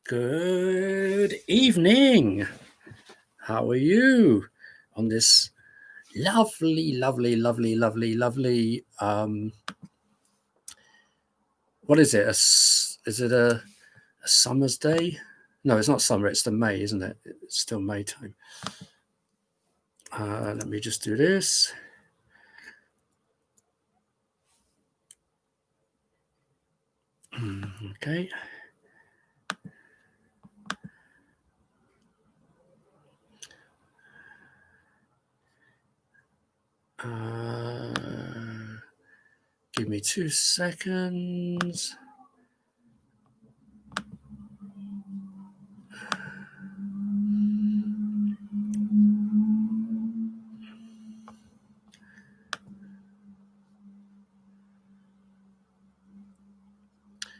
Good evening. How are you on this lovely, what is it? Is it a summer's day? No, it's not summer. It's the May, isn't it? It's still May time. Let me just do this. Okay. Give me 2 seconds.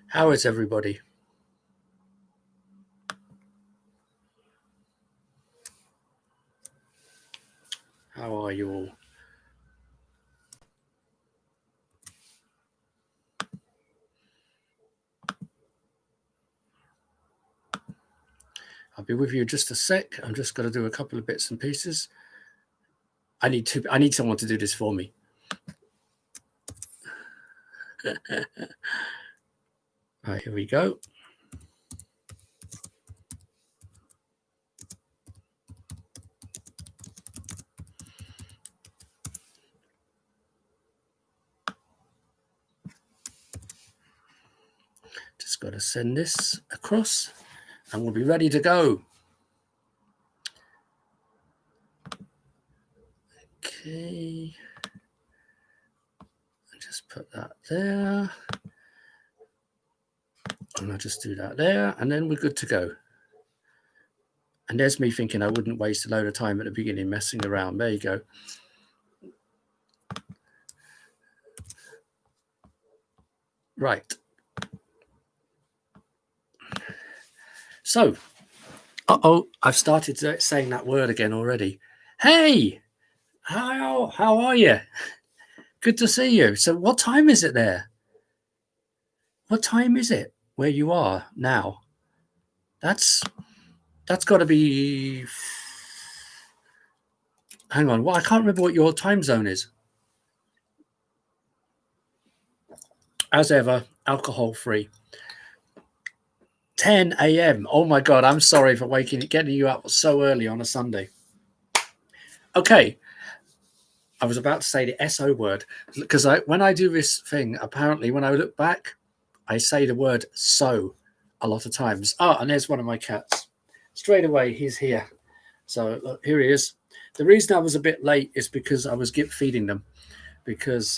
How is everybody? How are you all? I'll be with you just a sec. I'm just going to do a couple of bits and pieces. I need someone to do this for me. All right, here we go. Just got to send this across and we'll be ready to go. Okay. Just put that there. And I'll just do that there, and then we're good to go. And there's me thinking I wouldn't waste a load of time at the beginning messing around. There you go. Right. So, I've started saying that word again already. Hey, how are you? Good to see you. So what time is it there? What time is it where you are now? That's got to be... Hang on. Well, I can't remember what your time zone is. As ever, alcohol free. 10 a.m. Oh my God, I'm sorry for getting you up so early on a Sunday. Okay. I was about to say the SO word because when I do this thing, apparently when I look back, I say the word so a lot of times. Oh, and there's one of my cats. Straight away, he's here. So look, here he is. The reason I was a bit late is because I was feeding them because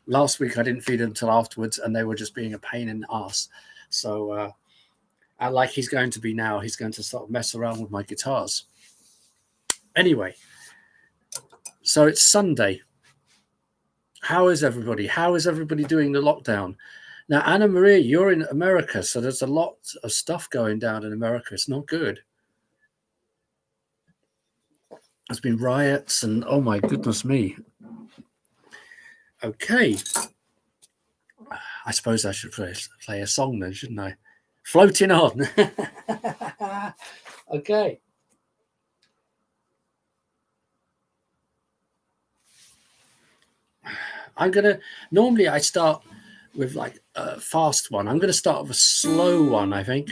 last week I didn't feed them until afterwards and they were just being a pain in the ass. So like he's going to be now, he's going to sort of mess around with my guitars. Anyway, so it's Sunday. How is everybody? How is everybody doing the lockdown? Now, Anna Maria, you're in America, so there's a lot of stuff going down in America. It's not good. There's been riots and oh my goodness me. Okay. I suppose I should play a song then, shouldn't I? Floating on. Okay. Normally I start with like a fast one. I'm going to start with a slow one, I think.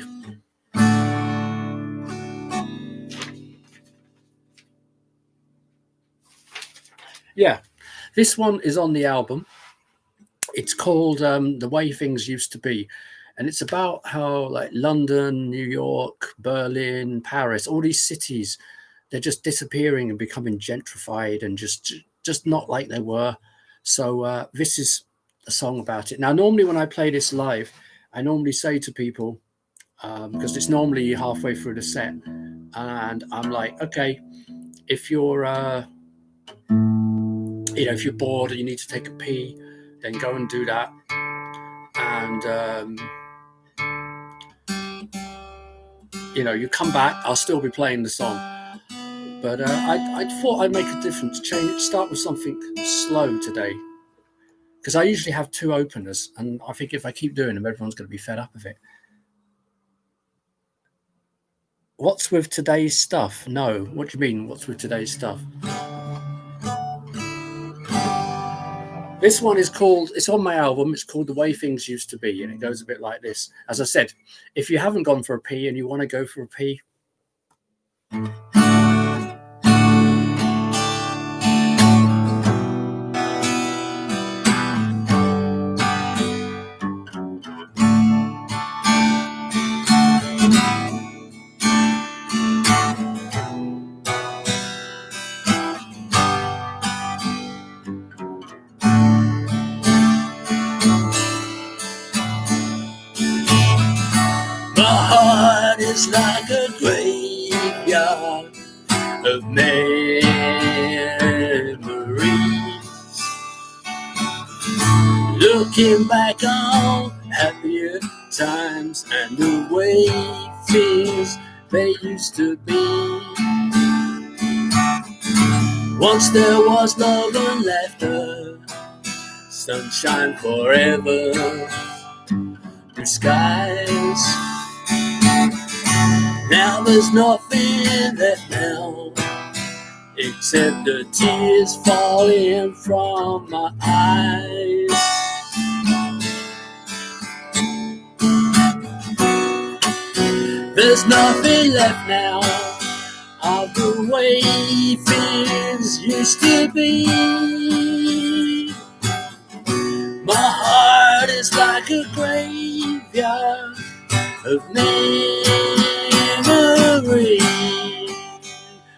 Yeah, this one is on the album. It's called The Way Things Used to Be. And it's about how like London, New York, Berlin, Paris, all these cities, they're just disappearing and becoming gentrified and just not like they were. So this is a song about it. Now, normally when I play this live, I normally say to people, because it's normally halfway through the set, and I'm like, okay, if you're, if you're bored and you need to take a pee, then go and do that. And, you come back, I'll still be playing the song. But I thought I'd make a difference, start with something slow today. because I usually have 2 openers, and I think if I keep doing them, everyone's going to be fed up of it. What's with today's stuff? No. What do you mean, what's with today's stuff? This one is called, it's on my album, it's called The Way Things Used to Be, and it goes a bit like this. As I said, if you haven't gone for a pee and you want to go for a pee, it's like a graveyard of memories, looking back on happier times and the way things they used to be. Once there was love and laughter, sunshine forever, blue skies. Now there's nothing left now, except the tears falling from my eyes. There's nothing left now of the way things used to be. My heart is like a graveyard of memories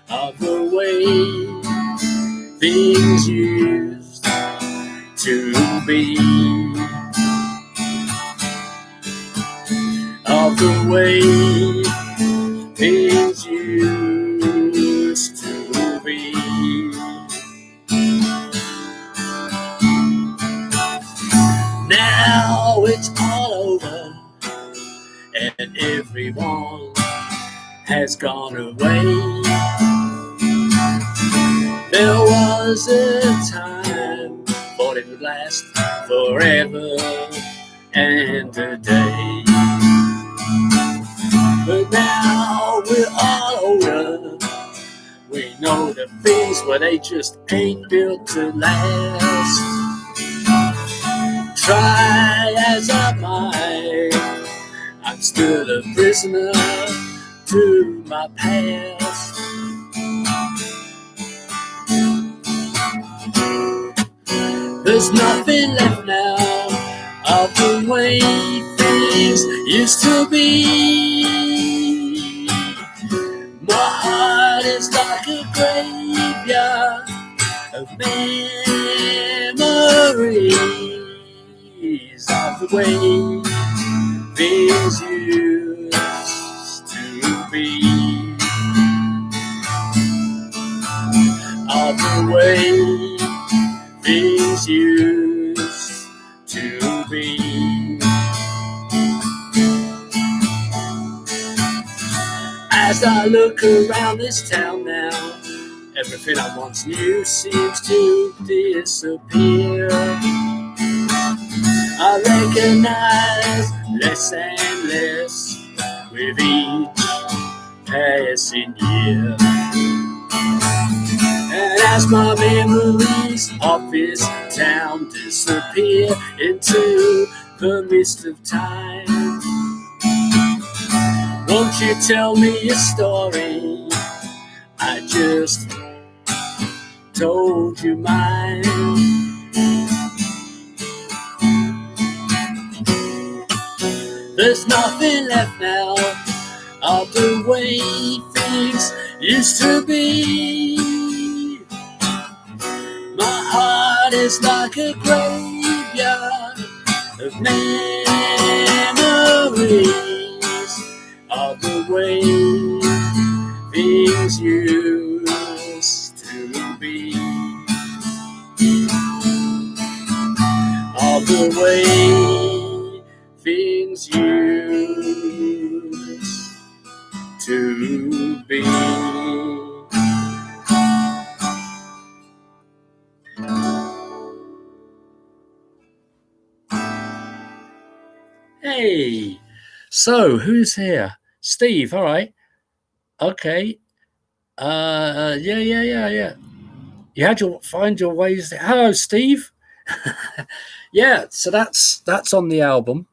of the way things used to be, of the way things used to be. Now it's all over and everyone has gone away. There was a time thought it would last forever and a day, but now we're all older. We know the things where they just ain't built to last. Try as I might, I'm still a prisoner to my past. There's nothing left now of the way things used to be. My heart is like a graveyard of memories of the way things used to be, of the way things used to be. As I look around this town now, everything I once knew seems to disappear. I recognize less and less with each passing year. And as my memories of this town disappear into the mist of time, won't you tell me a story? I just told you mine. There's nothing left now of the way things used to be. My heart is like a graveyard of memories of the way things used to be, of the way things used to be. Hey, so who's here? Steve, all right. Okay. Yeah. You had your find your ways there. Hello, Steve. Yeah, so that's on the album.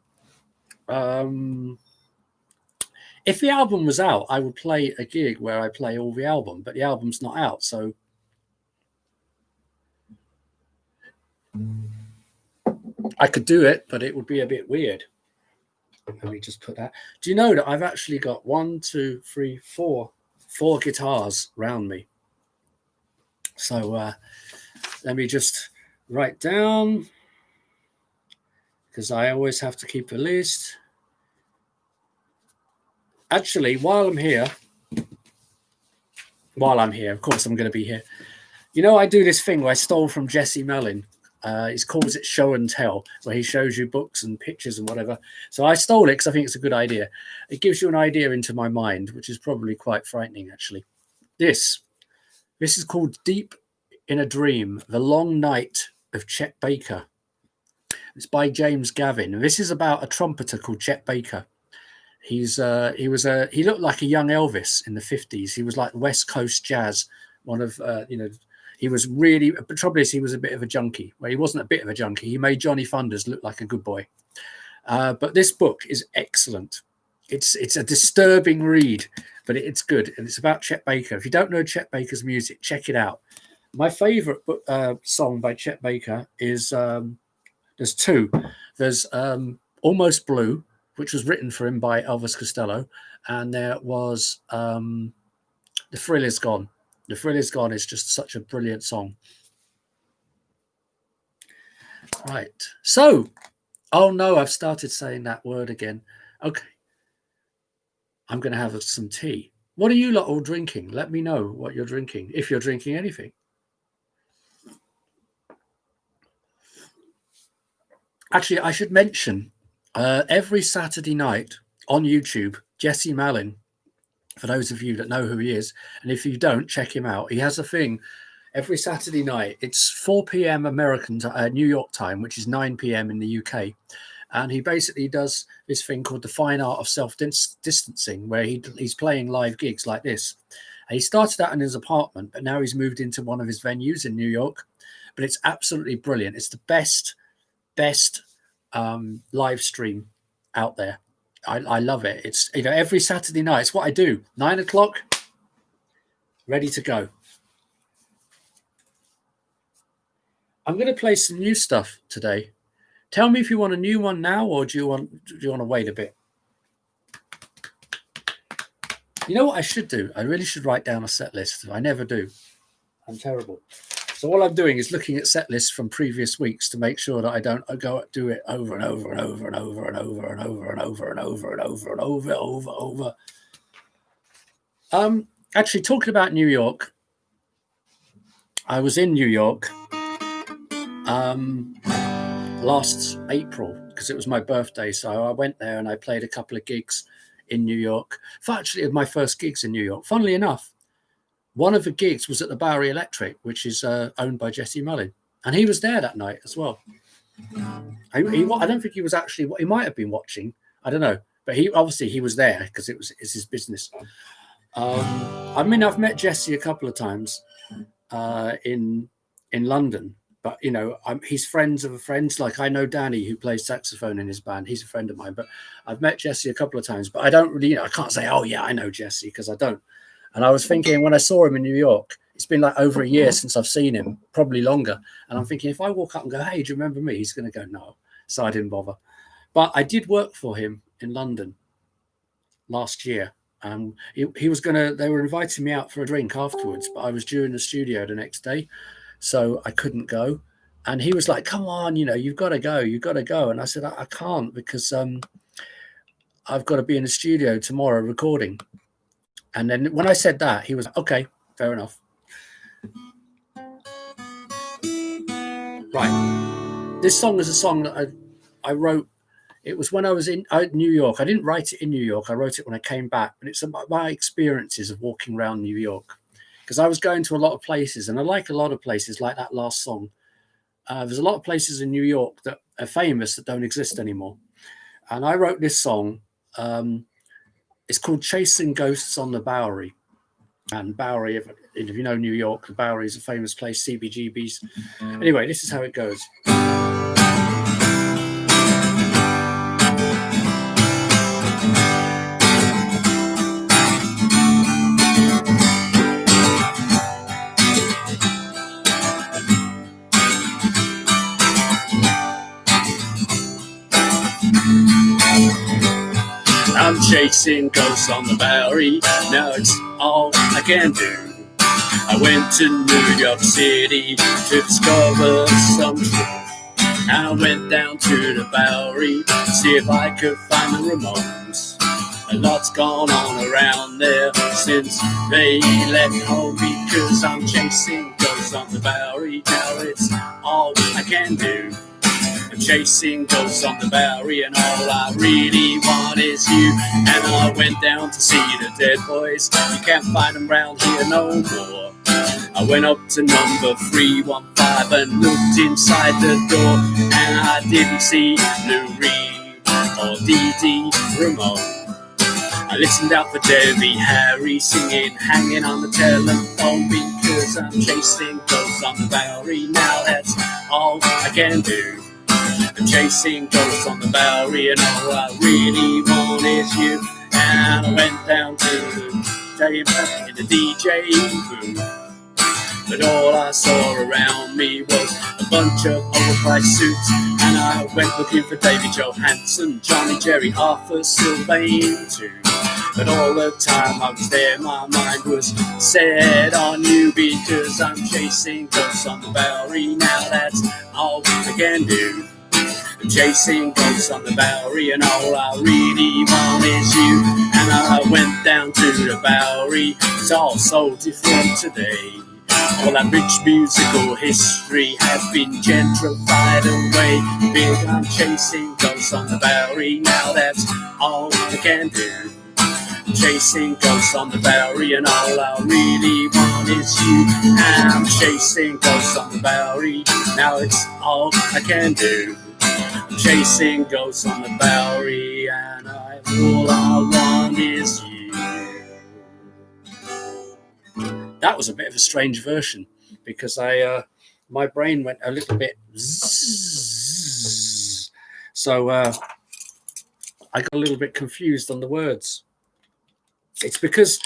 If the album was out, I would play a gig where I play all the album, but the album's not out, so I could do it, but it would be a bit weird. Let me just put that. Do you know that I've actually got 4 guitars around me? So let me just write down, because I always have to keep a list. Actually, while I'm here, of course I'm going to be here. You know, I do this thing where I stole from Jesse Mellin. He calls it show and tell, where he shows you books and pictures and whatever. So I stole it because I think it's a good idea. It gives you an idea into my mind, which is probably quite frightening, actually. This is called Deep in a Dream, The Long Night of Chet Baker. It's by James Gavin. This is about a trumpeter called Chet Baker. He looked like a young Elvis in the 50s. He was like West Coast jazz, one of he was really, the trouble is he was a bit of a junkie. Well, he wasn't a bit of a junkie. He made Johnny Thunders look like a good boy. But this book is excellent. It's a disturbing read, but it's good. And it's about Chet Baker. If you don't know Chet Baker's music, check it out. My favorite song by Chet Baker is, there's two. There's Almost Blue, which was written for him by Elvis Costello. And there was The Thrill Is Gone. The Thrill Is Gone is just such a brilliant song. Right. So, oh no, I've started saying that word again. Okay. I'm going to have some tea. What are you lot all drinking? Let me know what you're drinking, if you're drinking anything. Actually, I should mention, every Saturday night on YouTube, Jesse Mellin, for those of you that know who he is, and if you don't, check him out. He has a thing every Saturday night. It's 4 p.m. American New York time, which is 9 p.m. in the UK. And he basically does this thing called the fine art of self-distancing, where he's playing live gigs like this. And he started out in his apartment, but now he's moved into one of his venues in New York. But it's absolutely brilliant. It's the best live stream out there. I love it. It's, every Saturday night. It's what I do. 9 o'clock, ready to go. I'm going to play some new stuff today. Tell me if you want a new one now, or do you want to wait a bit? You know what I should do? I really should write down a set list. I never do. I'm terrible. So all I'm doing is looking at set lists from previous weeks to make sure that I don't go do it over and over and over and over and over and over and over and over and over and over. Actually, talking about New York, I was in New York last April because it was my birthday. So I went there and I played a couple of gigs in New York. Actually, my first gigs in New York. Funnily enough, one of the gigs was at the Bowery Electric, which is owned by Jesse Mellin. And he was there that night as well. I don't think he was actually, he might have been watching. I don't know. But he was there because it's his business. I've met Jesse a couple of times in London. But, he's friends of friends. Like, I know Danny, who plays saxophone in his band. He's a friend of mine. But I've met Jesse a couple of times. But I don't really, I can't say, oh, yeah, I know Jesse, because I don't. And I was thinking, when I saw him in New York, it's been like over a year since I've seen him, probably longer. And I'm thinking, if I walk up and go, hey, do you remember me? He's going to go, no. So I didn't bother. But I did work for him in London last year. He was they were inviting me out for a drink afterwards, but I was due in the studio the next day. So I couldn't go. And he was like, come on, you've got to go. You've got to go. And I said, I can't, because I've got to be in the studio tomorrow recording. And then when I said that, he was like, okay, fair enough. Right. This song is a song that I wrote. It was when I was in New York. I didn't write it in New York. I wrote it when I came back. But it's about my experiences of walking around New York. Because I was going to a lot of places, and I like a lot of places like that last song. There's a lot of places in New York that are famous that don't exist anymore. And I wrote this song. It's called Chasing Ghosts on the Bowery. And Bowery, if you know New York, the Bowery is a famous place, CBGBs. Anyway, this is how it goes. I'm chasing ghosts on the Bowery, now it's all I can do. I went to New York City to discover some truth. I went down to the Bowery to see if I could find the Ramones. A lot's gone on around there since they left home, because I'm chasing ghosts on the Bowery, now it's all I can do. I'm chasing ghosts on the Bowery, and all I really want is you. And I went down to see the dead boys. You can't find them round here no more. I went up to number 315 and looked inside the door, and I didn't see Lou Reed or Dee Dee Ramone. I listened out for Debbie Harry singing, hanging on the telephone, because I'm chasing ghosts on the Bowery, now that's all I can do. I'm chasing ghosts on the Bowery, and all I really want is you. And I went down to the DJ booth, but all I saw around me was a bunch of overpriced suits. And I went looking for Davy Johansen, Johnny, Jerry, Arthur, Sylvain too. But all the time I was there, my mind was set on you, because I'm chasing ghosts on the Bowery, now that's all I can do. I'm chasing ghosts on the Bowery, and all I really want is you. And I went down to the Bowery, it's all so different today. All that rich musical history has been gentrified away. Big, I'm chasing ghosts on the Bowery, now that's all I can do. I'm chasing ghosts on the Bowery, and all I really want is you. And I'm chasing ghosts on the Bowery, now it's all I can do. I'm chasing ghosts on the Bowery, and all I want is you. That was a bit of a strange version, because my brain went a little bit zzz, so I got a little bit confused on the words. It's because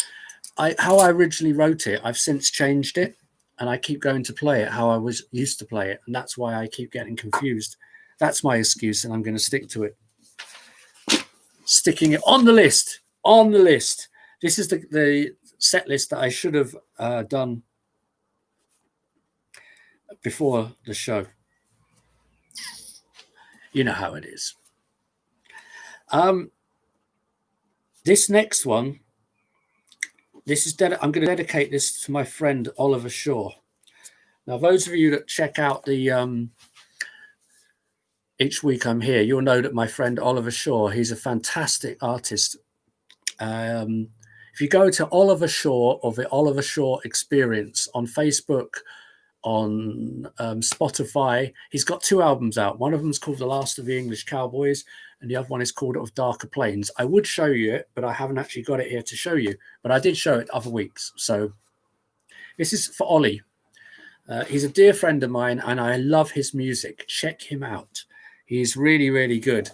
how I originally wrote it, I've since changed it, and I keep going to play it how I was used to play it, and that's why I keep getting confused. That's my excuse, and I'm going to stick to it. Sticking it on the list. On the list. This is the set list that I should have done before the show. You know how it is. This next one, I'm going to dedicate this to my friend Oliver Shaw. Now, those of you that check out the Each Week I'm Here, you'll know that my friend Oliver Shaw, he's a fantastic artist. If you go to Oliver Shaw or the Oliver Shaw Experience on Facebook, on Spotify, he's got 2 albums out. One of them is called The Last of the English Cowboys, and the other one is called Of Darker Plains. I would show you it, but I haven't actually got it here to show you. But I did show it other weeks. So this is for Ollie. He's a dear friend of mine, and I love his music. Check him out. He's really, really good.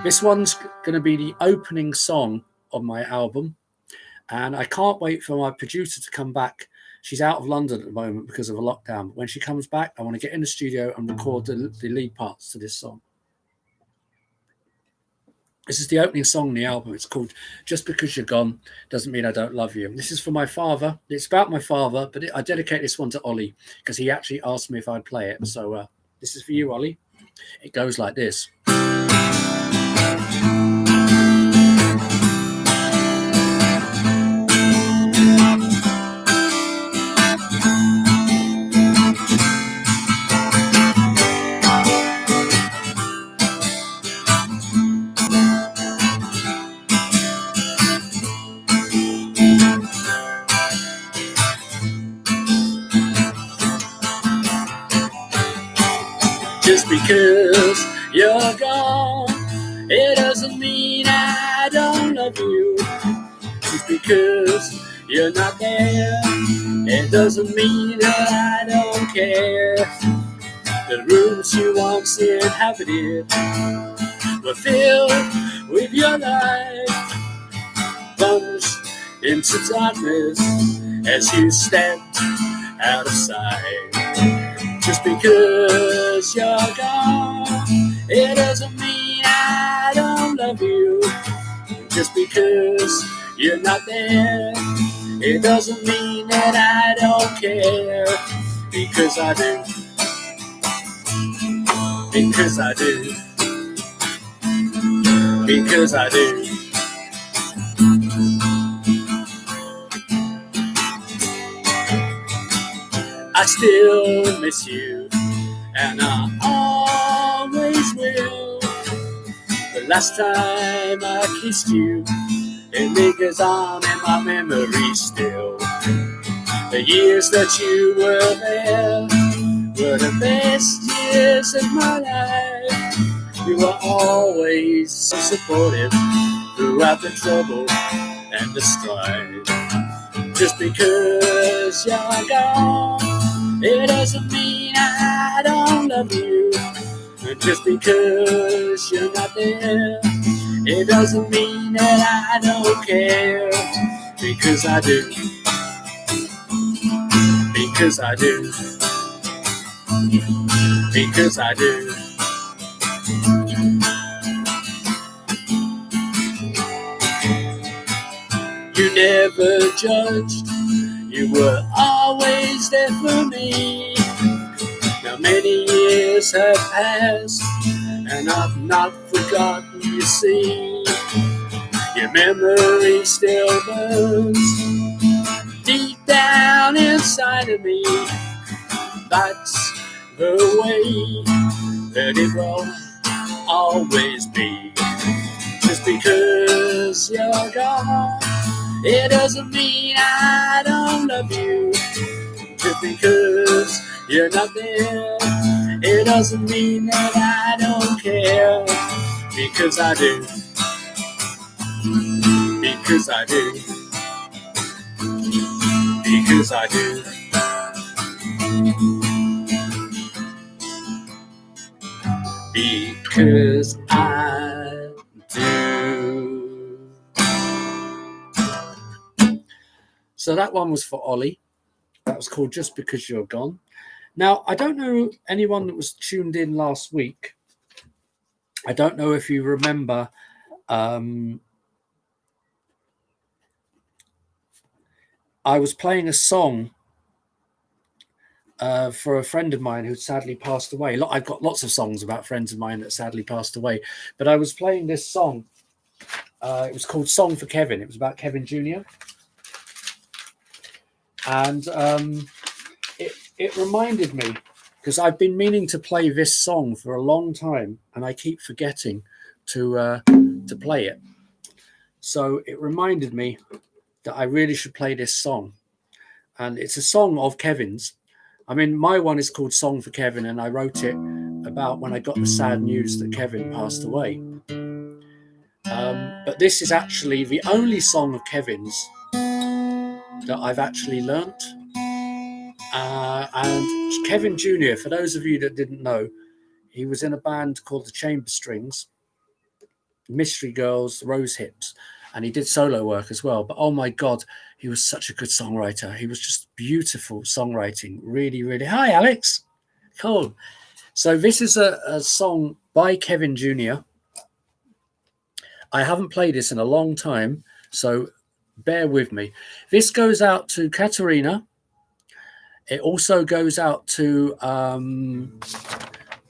This one's going to be the opening song of my album, and I can't wait for my producer to come back. She's out of London at the moment because of a lockdown. But when she comes back, I want to get in the studio and record the lead parts to this song. This is the opening song on the album. It's called Just Because You're Gone Doesn't Mean I Don't Love You. This is for my father. It's about my father, but I dedicate this one to Ollie because he actually asked me if I'd play it. So this is for you, Ollie. It goes like this. Just because you're gone you're not there, it doesn't mean that I don't care. The rooms you once inhabited were filled with your life, plunged into darkness as you stepped out of sight. Just because you're gone, it doesn't mean I don't love you. Just because you're not there, it doesn't mean that I don't care. Because I do. Because I do. Because I do. I still miss you, and I always will. The last time I kissed you, it lingers on in my memory still. The years that you were there were the best years of my life. You were always so supportive throughout the trouble and the strife. Just because you're gone, it doesn't mean I don't love you. And just because you're not there, it doesn't mean that I don't care. Because I do. Because I do. Because I do. You never judged, you were always there for me. Now many years have passed, and I've not forgotten, you see. Your memory still burns deep down inside of me. That's the way that it will always be. Just because you're gone, it doesn't mean I don't love you. Just because you're not there, it doesn't mean that I don't care. Because I do. Because I do. Because I do. Because I do. So that one was for Ollie. That was called Just Because You're Gone. Now, I don't know anyone that was tuned in last week. I don't know if you remember I was playing a song for a friend of mine who sadly passed away. I've got lots of songs about friends of mine that sadly passed away, but I was playing this song. It was called Song for Kevin. It was about Kevin Jr. And it reminded me, because I've been meaning to play this song for a long time, and I keep forgetting to play it. So it reminded me that I really should play this song. And it's a song of Kevin's. I mean, my one is called Song for Kevin, and I wrote it about when I got the sad news that Kevin passed away. But this is actually the only song of Kevin's that I've actually learnt. And Kevin Jr., for those of you that didn't know, he was in a band called the Chamber Strings, Mystery Girls, Rose Hips, and he did solo work as well. But oh my God, he was such a good songwriter. He was just beautiful songwriting. Really, really. Hi, Alex. Cool. So this is a song by Kevin Jr. I haven't played this in a long time, so bear with me. This goes out to Katerina. It also goes out to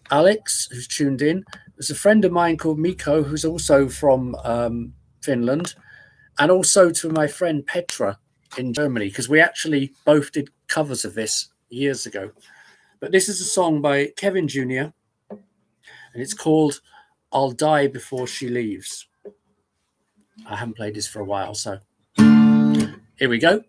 Alex, who's tuned in. There's a friend of mine called Mikko, who's also from Finland, and also to my friend Petra in Germany, because we actually both did covers of this years ago. But this is a song by Kevin Jr., and it's called I'll Die Before She Leaves. I haven't played this for a while, so here we go.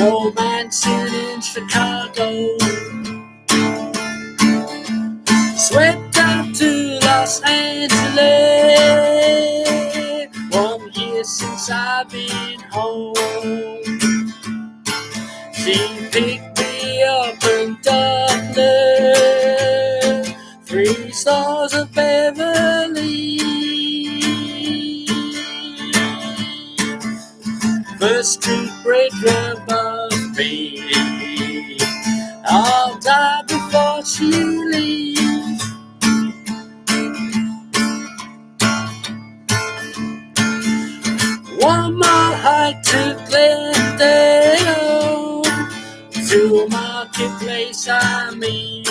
romancing in Chicago. Swept out to Los Angeles. 1 year since I've been home. She picked me up in Dublin, 3 stars of Beverly. First street bridge above me. I'll die before she leaves. One more hike to Glendale, to a marketplace I mean.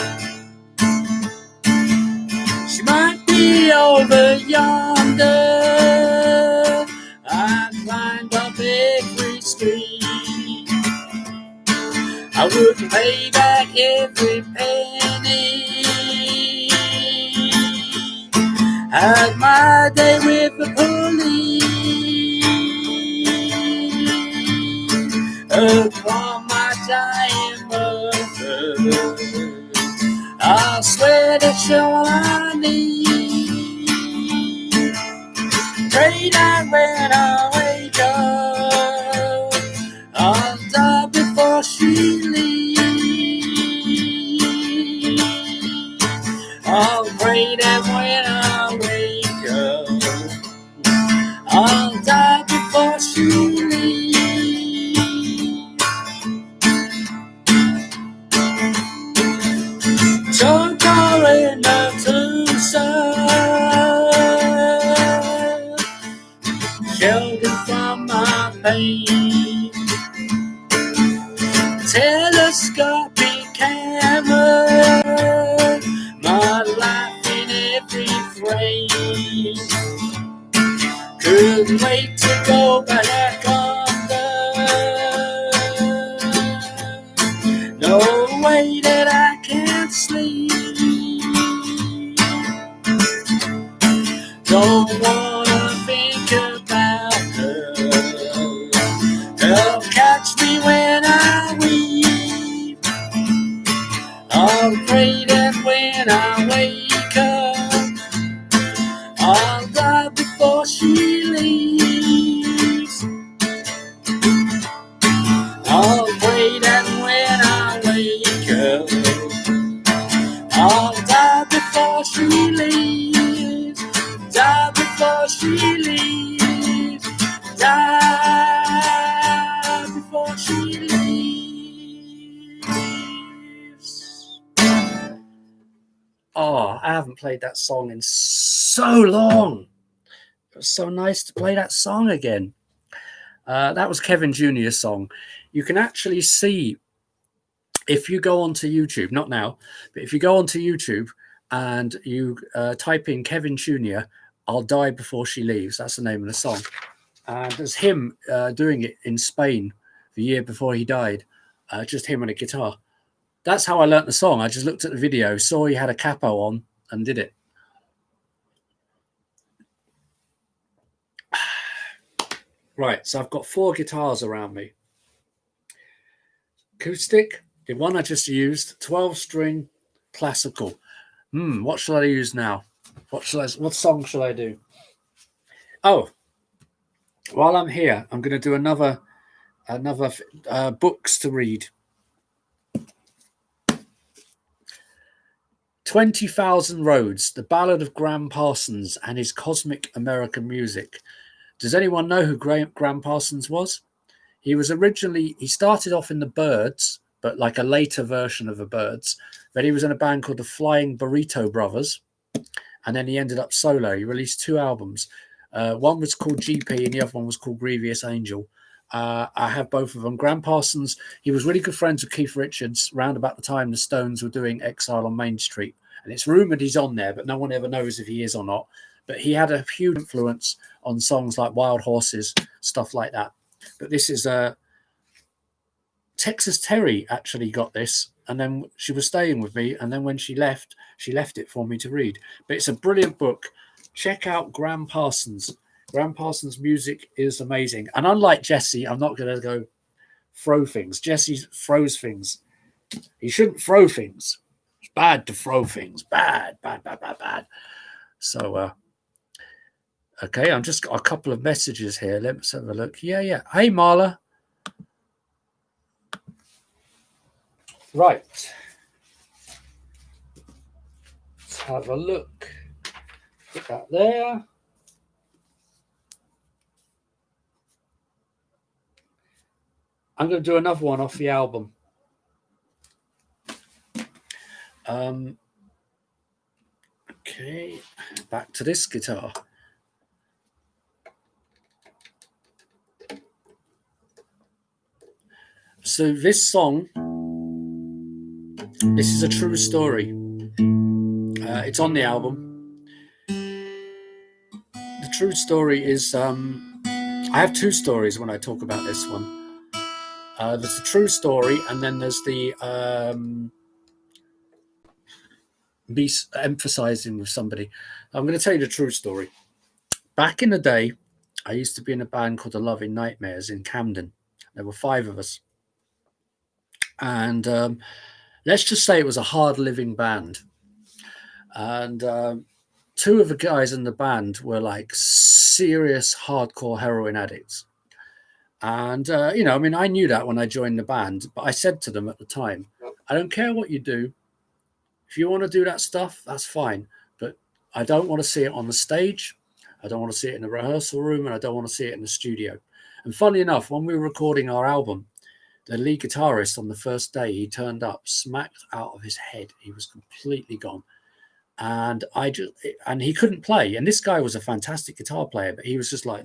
She might be over yonder. I climbed up every street. I would pay back every penny. Had my day with the police. Upon my dying mother, I swear that's all I need. Pray that when I wake up, I'll die before she leaves. I'll pray that when I wake up, I'll die before she leaves. Joker in the Tucson, sheltered from my pain. Telescopic camera, my life in every frame. Couldn't wait to go back under. No way that I can't sleep. Don't wanna think about her. They'll catch me when I weep. I'll pray that when I wake up, I'll die before she leaves. I'll pray that when I wake up, I'll die before she leaves. Die before she leaves. Die before she leaves. Oh, I haven't played that song in so long. It was so nice to play that song again. That was Kevin Jr.'s song. You can actually see, if you go onto YouTube, not now, but if you go onto YouTube and you type in Kevin Jr., I'll Die Before She Leaves. That's the name of the song. And there's him doing it in Spain the year before he died. Just him on a guitar. That's how I learnt the song. I just looked at the video, saw he had a capo on, and did it. Right, so I've got 4 guitars around me. Acoustic, the one I just used, 12-string classical. What shall I use now? What song shall I do? Oh, while I'm here, I'm going to do another books to read. 20,000 Roads, The Ballad of Gram Parsons and His Cosmic American Music. Does anyone know who Gram Parsons was? He started off in the Byrds, but like a later version of the Byrds. Then he was in a band called the Flying Burrito Brothers, and then he ended up solo. He released 2 albums. One was called GP and the other one was called Grievous Angel. I have both of them. Gram Parsons, he was really good friends with Keith Richards round about the time the Stones were doing Exile on Main Street. And it's rumoured he's on there, but no one ever knows if he is or not. But he had a huge influence on songs like Wild Horses, stuff like that. But this is Texas Terry actually got this, and then she was staying with me, and then when she left it for me to read. But it's a brilliant book. Check out Gram Parsons. Gram Parsons' music is amazing. And unlike Jesse, I'm not going to go throw things. Jesse throws things. He shouldn't throw things. It's bad to throw things. Bad. So, okay, I've just got a couple of messages here. Let's have a look. Yeah. Hey, Marla. Right. Let's have a look. Put that there. I'm going to do another one off the album. Okay, back to this guitar. So this song, this is a true story. It's on the album. The true story is, I have two stories when I talk about this one. There's the true story, and then there's the me emphasizing with somebody. I'm going to tell you the true story. Back in the day, I used to be in a band called the Loving Nightmares in Camden. There were 5 of us. And let's just say it was a hard-living band. And 2 of the guys in the band were like serious hardcore heroin addicts. And, I knew that when I joined the band, but I said to them at the time, I don't care what you do. If you want to do that stuff, that's fine. But I don't want to see it on the stage. I don't want to see it in the rehearsal room, and I don't want to see it in the studio. And funny enough, when we were recording our album, the lead guitarist on the first day, he turned up, smacked out of his head. He was completely gone. And he couldn't play. And this guy was a fantastic guitar player, but he was just like,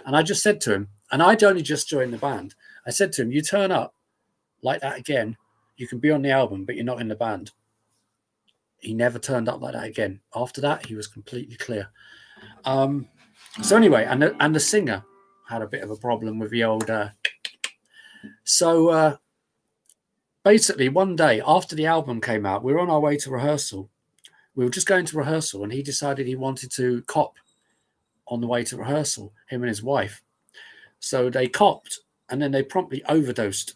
And I just said to him, and I'd only just joined the band. I said to him, you turn up like that again, you can be on the album, but you're not in the band. He never turned up like that again. After that, he was completely clear. So anyway, and the singer had a bit of a problem with the old. So basically, one day after the album came out, we were on our way to rehearsal. We were just going to rehearsal, and he decided he wanted to cop on the way to rehearsal, him and his wife. So they copped, and then they promptly overdosed.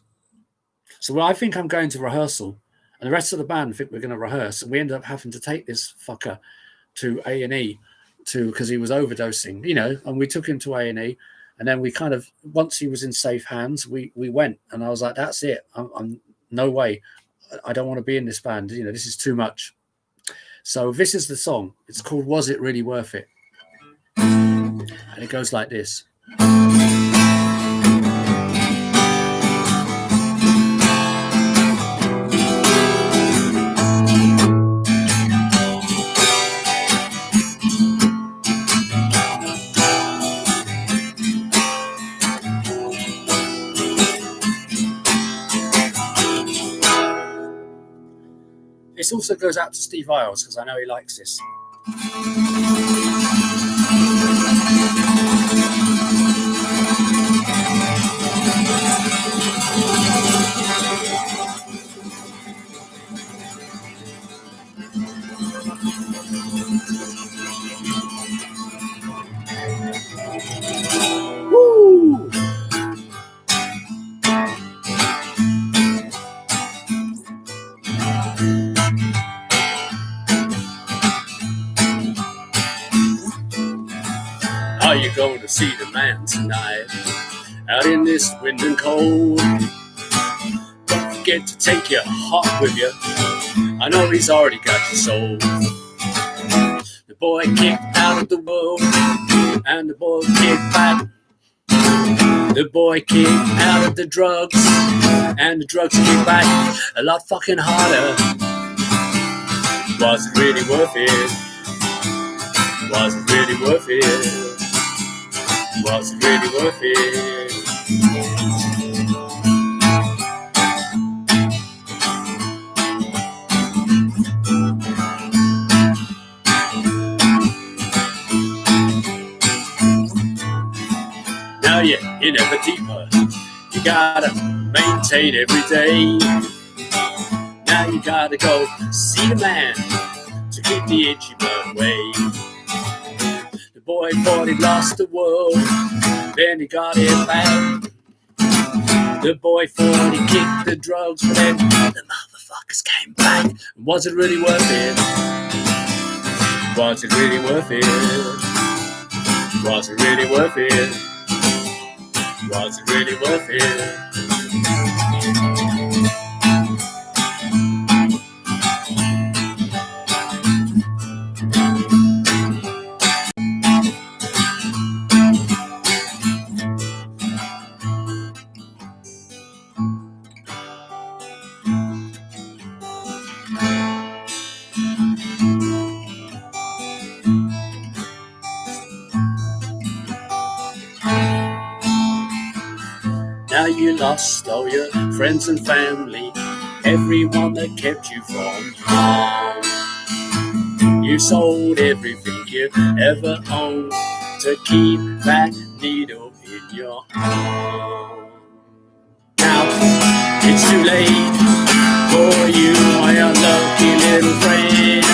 So I think I'm going to rehearsal, and the rest of the band think we're going to rehearse, and we ended up having to take this fucker to A&E because he was overdosing, and we took him to A&E, and then we kind of, once he was in safe hands, we went, and I was like, that's it. I'm no way. I don't want to be in this band. This is too much. So this is the song. It's called Was It Really Worth It? And it goes like this. This also goes out to Steve Isles because I know he likes this. Woo! Are you going to see the man tonight? Out in this wind and cold. Don't forget to take your heart with you. I know he's already got your soul. The boy kicked out of the world, and the boy kicked back. The boy kicked out of the drugs, and the drugs kicked back a lot fucking harder. Was it really worth it? Was it really worth it? Was it really worth it? Now you're in ever deeper. You gotta maintain every day. Now you gotta go see the man to get the itchy blood away. The boy thought he'd lost the world, then he got it back. The boy thought he kicked the drugs, but then the motherfuckers came back. Was it really worth it? Was it really worth it? Was it really worth it? Was it really worth it? Now you lost all your friends and family, everyone that kept you from harm. You sold everything you ever owned to keep that needle in your arm. Now it's too late for you, my unlucky little friend,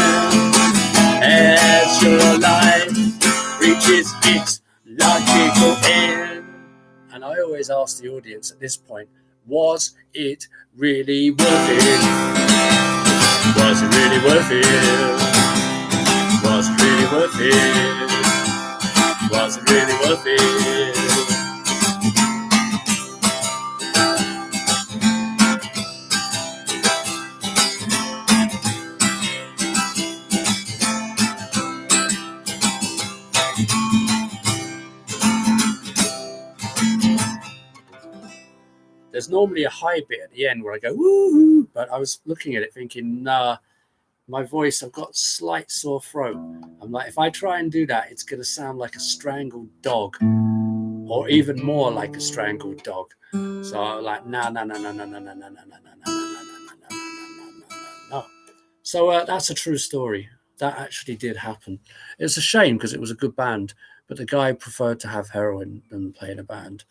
as your life reaches its logical end. And I always ask the audience at this point, was it really worth it? Was it really worth it? Was it really worth it? Was it really worth it? There's normally a high bit at the end where I go, woo, but I was looking at it thinking, nah, my voice, I've got slight sore throat. I'm like, if I try and do that, it's going to sound like a strangled dog, or even more like a strangled dog. So I'm like, no. So that's a true story. That actually did happen. It's a shame because it was a good band, but the guy preferred to have heroin than play in a band.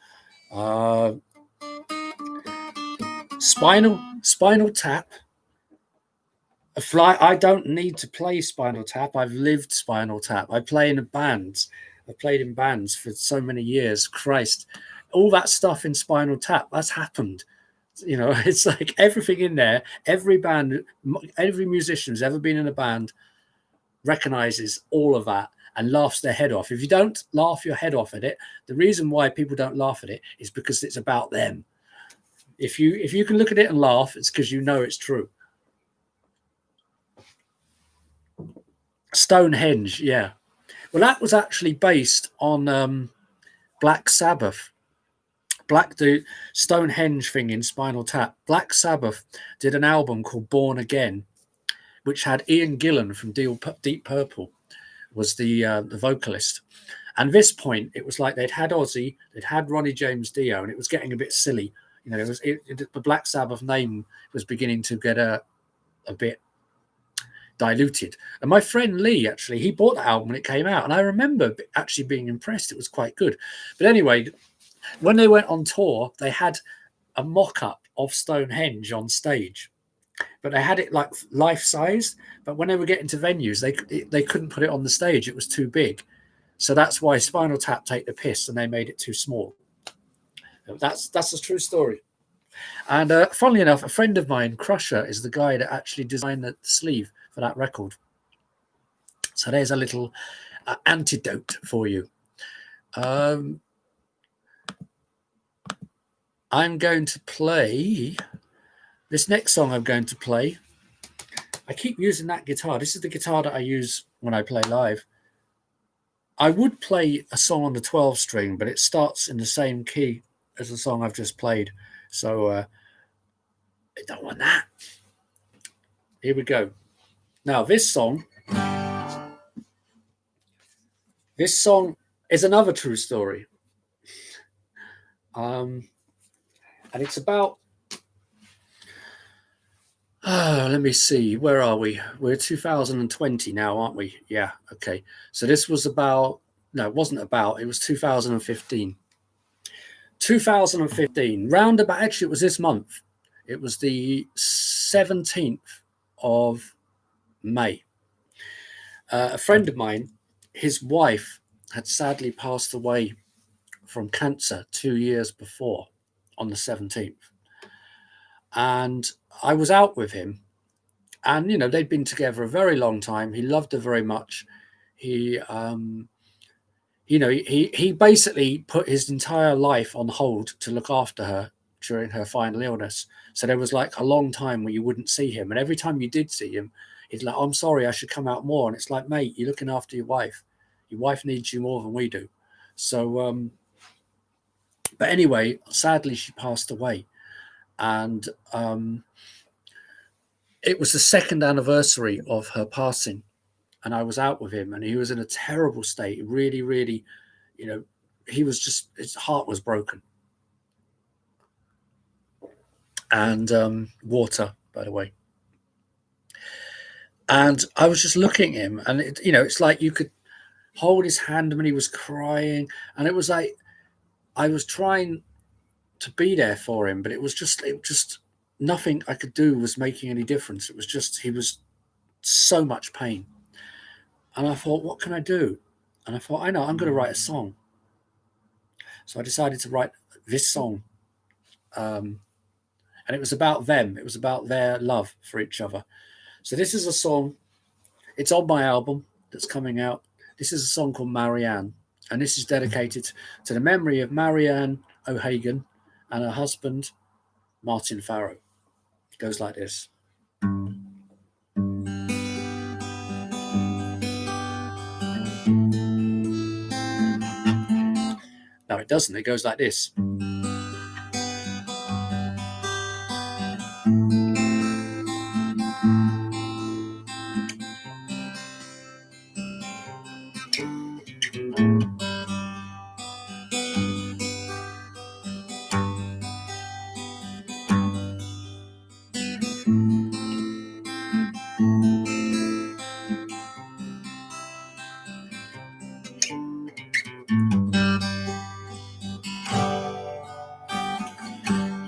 Spinal Tap. I don't need to play Spinal Tap. I've lived Spinal Tap. I play in bands. I've played in bands for so many years. Christ, all that stuff in Spinal Tap, that's happened. You know, it's like everything in there. Every band, every musician who's ever been in a band recognizes all of that and laughs their head off. If you don't laugh your head off at it, the reason why people don't laugh at it is because it's about them. If you can look at it and laugh, it's because you know it's true. Stonehenge, yeah. Well, that was actually based on Black Sabbath. The Stonehenge thing in Spinal Tap. Black Sabbath did an album called Born Again, which had Ian Gillan from Deep Purple was the vocalist. And at this point, it was like they'd had Ozzy, they'd had Ronnie James Dio, and it was getting a bit silly. You know, the Black Sabbath name was beginning to get a bit diluted. And my friend Lee, actually, he bought the album when it came out, and I remember actually being impressed. It was quite good. But anyway, when they went on tour, they had a mock-up of Stonehenge on stage, but they had it like life-sized. But when they were getting to venues, they couldn't put it on the stage. It was too big. So that's why Spinal Tap take the piss, and they made it too small. That's a true story. And funnily enough, a friend of mine, Crusher, is the guy that actually designed the sleeve for that record. So there's a little antidote for you. I'm going to play this next song. I'm going to play. I keep using that guitar. This is the guitar that I use when I play live. I would play a song on the 12 string, but it starts in the same key as the song I've just played. So I don't want that. Here we go. Now, this song is another true story. And it's about, let me see, where are we? We're 2020 now, aren't we? Yeah, okay. So this was about, no, it wasn't about, it was 2015. 2015, roundabout, actually it was this month. It was the 17th of May. A friend of mine, his wife had sadly passed away from cancer 2 years before. on the 17th. And I was out with him, and, you know, they'd been together a very long time. He loved her very much. He, you know, he basically put his entire life on hold to look after her during her final illness. So there was like a long time where you wouldn't see him. And every time you did see him, he's like, I'm sorry, I should come out more. And it's like, mate, you're looking after your wife. Your wife needs you more than we do. So, but anyway, sadly, she passed away. And it was the second anniversary of her passing. And I was out with him, and he was in a terrible state. Really, really, you know, he was just, his heart was broken. And water, by the way. And I was just looking at him, and it, you know, it's like you could hold his hand when he was crying, and it was like I was trying to be there for him, but it was just nothing I could do was making any difference. It was just, he was so much pain. And I thought, what can I do? And I thought, I know, I'm going to write a song. So I decided to write this song. And it was about them. It was about their love for each other. So this is a song. It's on my album that's coming out. This is a song called Marianne. And this is dedicated to the memory of Marianne O'Hagan and her husband, Martin Farrow. It goes like this. No, it doesn't. It goes like this.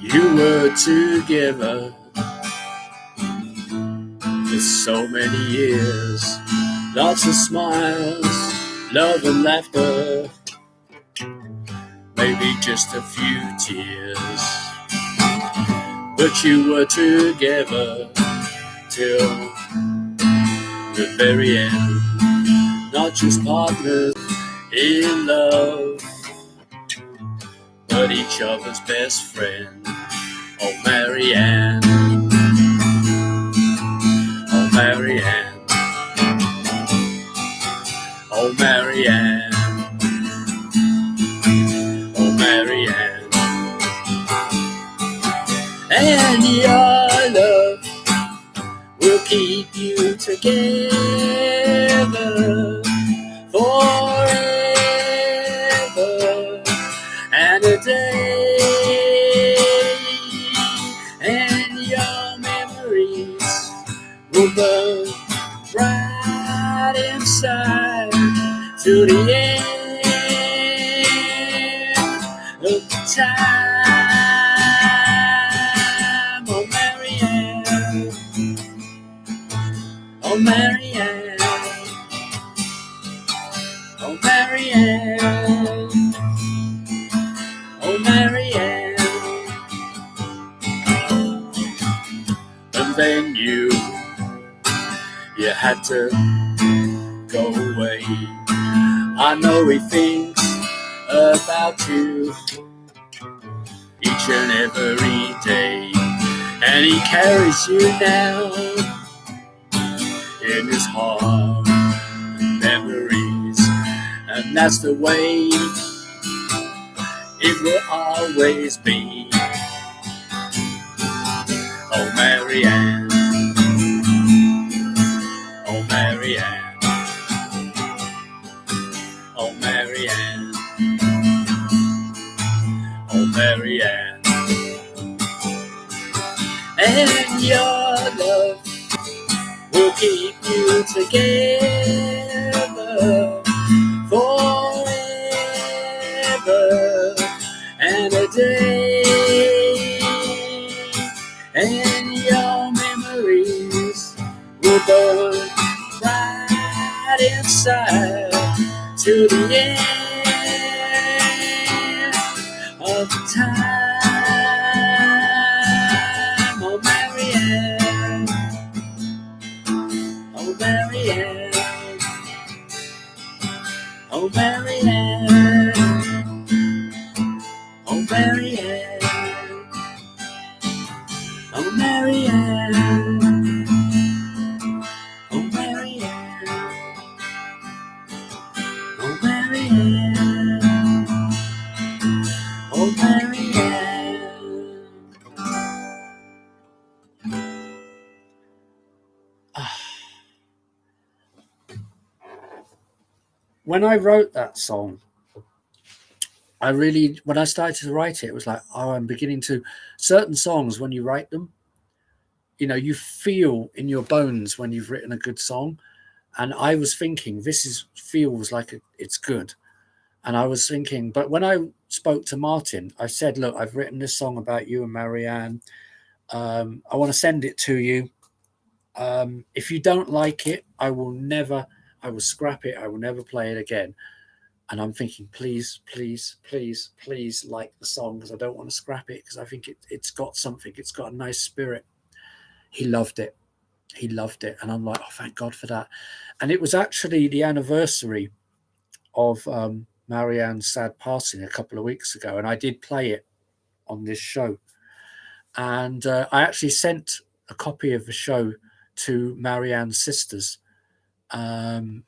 You were together for so many years, lots of smiles, love and laughter, maybe just a few tears. But you were together till the very end, not just partners in love, but each other's best friend. Oh, Marianne, oh, Marianne, oh, Marianne, oh, Marianne. And your love will keep you together forever and a day. Will burn right inside to the end of the time. Oh, Marianne, oh, Marianne, oh, Marianne, oh, Marianne. And then you had to go away. I know he thinks about you each and every day, and he carries you now in his heart and memories, and that's the way it will always be. Oh, Marianne, oh, Marianne, oh, Marianne, oh, Marianne. And your love will keep you together forever and a day. And your memories will burn right inside to the end of the time. Oh, Marianne. Oh, Marianne. Oh, Marianne. Oh, Marianne. When I wrote that song, when I started to write it was like, oh, I'm beginning to, certain songs, when you write them, you feel in your bones when you've written a good song. And I was thinking, feels like it's good. And I was thinking, but when I spoke to Martin, I said, look, I've written this song about you and Marianne. I want to send it to you. If you don't like it, I will scrap it. I will never play it again. And I'm thinking, please, please, please, please like the song, because I don't want to scrap it, because I think it's got something. It's got a nice spirit. He loved it. He loved it. And I'm like, oh, thank God for that. And it was actually the anniversary of Marianne's sad passing a couple of weeks ago. And I did play it on this show. And I actually sent a copy of the show to Marianne's sisters,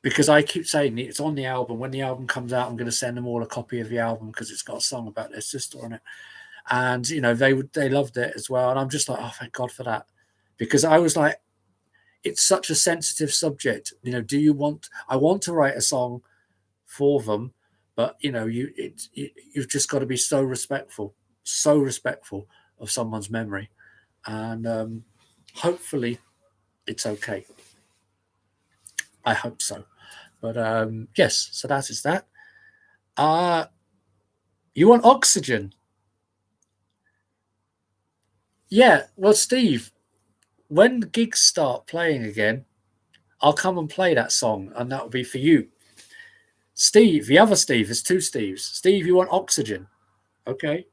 because I keep saying it's on the album. When the album comes out, I'm going to send them all a copy of the album, because it's got a song about their sister on it. And they loved it as well. And I'm just like, oh, thank God for that, because I was like, it's such a sensitive subject. I want to write a song for them, but you've just got to be so respectful of someone's memory, and hopefully it's okay. I hope so. But yes, so that is that. You want Oxygen? Yeah, well, Steve, when gigs start playing again, I'll come and play that song, and that'll be for you. Steve, the other Steve, there's two Steves. Steve, you want Oxygen? Okay.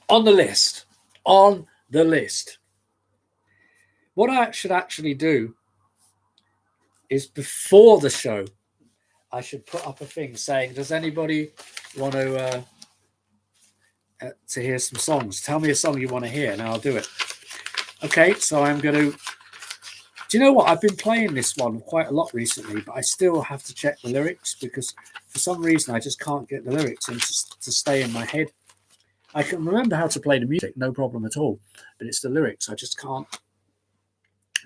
On the list. What I should actually do is, before the show, I should put up a thing saying, does anybody want to hear some songs? Tell me a song you want to hear, and I'll do it. Okay, so I'm going to... Do you know what? I've been playing this one quite a lot recently, but I still have to check the lyrics, because for some reason I just can't get the lyrics in to stay in my head. I can remember how to play the music, no problem at all, but it's the lyrics. I just can't.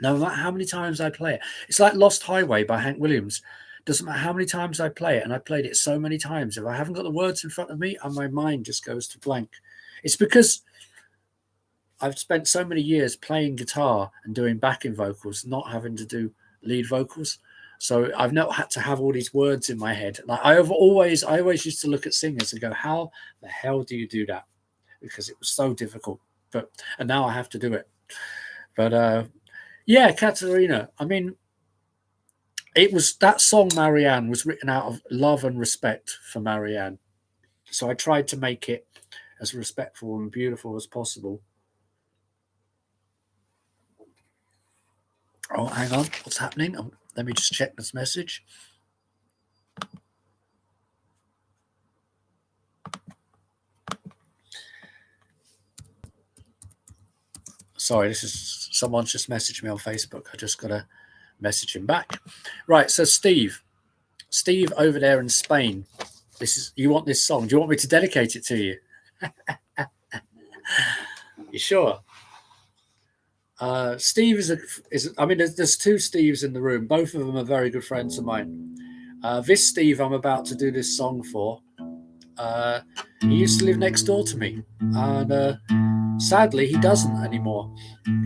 No matter how many times I play it. It's like Lost Highway by Hank Williams. Doesn't matter how many times I play it, and I played it so many times. If I haven't got the words in front of me, and my mind just goes to blank. It's because I've spent so many years playing guitar and doing backing vocals, not having to do lead vocals. So I've not had to have all these words in my head. Like I always used to look at singers and go, how the hell do you do that? Because it was so difficult. And now I have to do it. But yeah, Katerina. I mean, it was that song, Marianne, was written out of love and respect for Marianne. So I tried to make it as respectful and beautiful as possible. Oh, hang on. What's happening? Let me just check this message. Sorry, this is someone's just messaged me on Facebook. I just got to message him back. Right, so Steve over there in Spain. You want this song? Do you want me to dedicate it to you? You sure? Steve is. I mean, there's two Steves in the room. Both of them are very good friends of mine. This Steve I'm about to do this song for, he used to live next door to me, and sadly he doesn't anymore.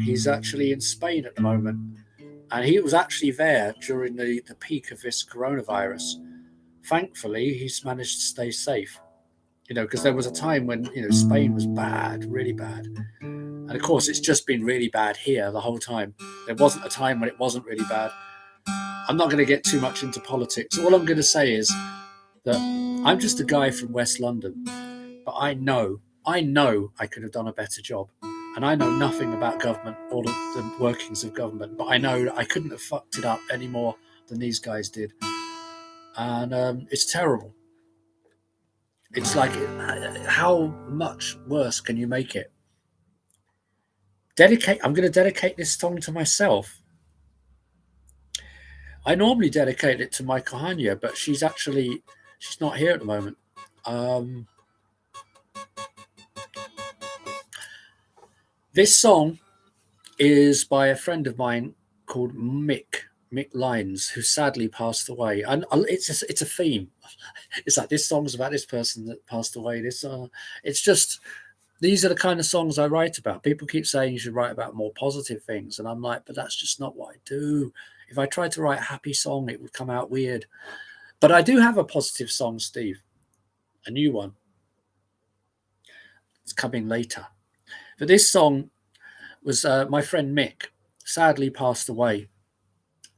He's actually in Spain at the moment, and he was actually there during the peak of this coronavirus. Thankfully, he's managed to stay safe, because there was a time when Spain was bad, really bad. And of course, it's just been really bad here the whole time. There wasn't a time when it wasn't really bad. I'm not going to get too much into politics. All I'm going to say is that I'm just a guy from West London, but I know I could have done a better job. And I know nothing about government or the workings of government, but I know I couldn't have fucked it up any more than these guys did. And it's terrible. It's like, how much worse can you make it? I'm going to dedicate this song to myself. I normally dedicate it to my Kahanya, but she's not here at the moment. This song is by a friend of mine called Mick Lynes, who sadly passed away. And it's a theme. It's like, this song's about this person that passed away. It's just, these are the kind of songs I write about. People keep saying you should write about more positive things, and I'm like, but that's just not what I do. If I tried to write a happy song, it would come out weird. But I do have a positive song, Steve, a new one. It's coming later. But this song was my friend Mick sadly passed away,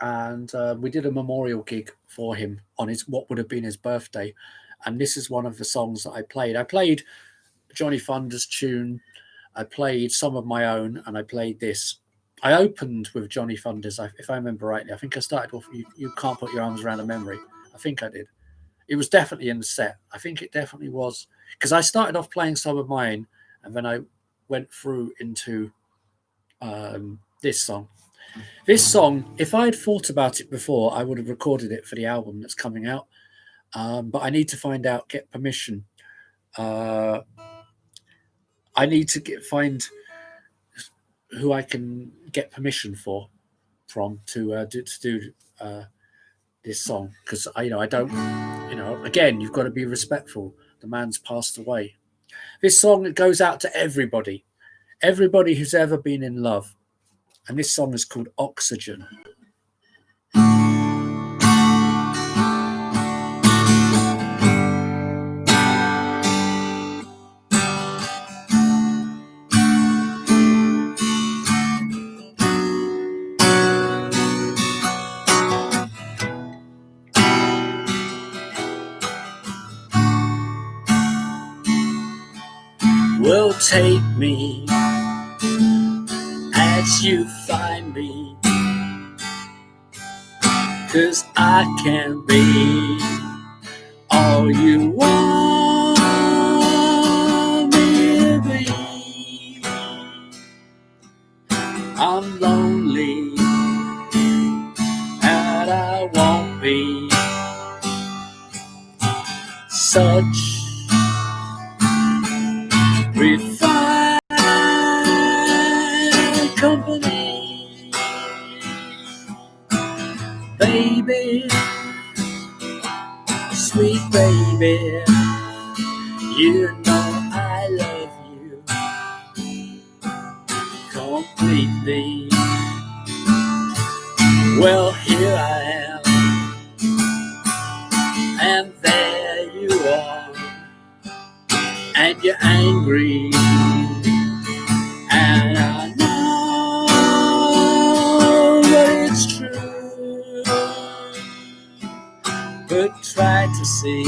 and we did a memorial gig for him on what would have been his birthday, and this is one of the songs that I played. I played Johnny Thunder's tune, I played some of my own, and I played this. I opened with Johnny Thunder's, if I remember rightly. I think I started off, you Can't Put Your Arms Around a Memory. I think I did. It was definitely in the set. I think it definitely was, because I started off playing some of mine, and then I went through into this song. This song, if I had thought about it before, I would have recorded it for the album that's coming out. But I need to get permission. I need to find who I can get permission from to do this song, because I don't, again, you've got to be respectful. The man's passed away. This song, it goes out to everybody who's ever been in love, and this song is called Oxygen. Well, take me as you find me, 'cause I can be all you want me to be. I'm lonely and I won't be such refined company, baby, sweet baby, you know I love you completely. Well, here I am, and there you are, and you're angry, and I know that it's true, but try to see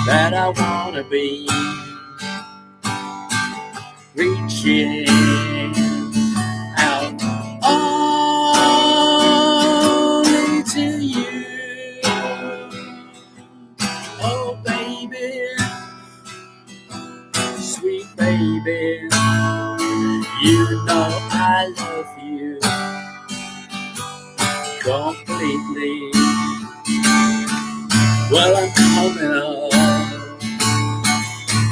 that I wanna be reaching out only to you. Oh baby, sweet baby, you know I love you completely. Well, I'm coming up,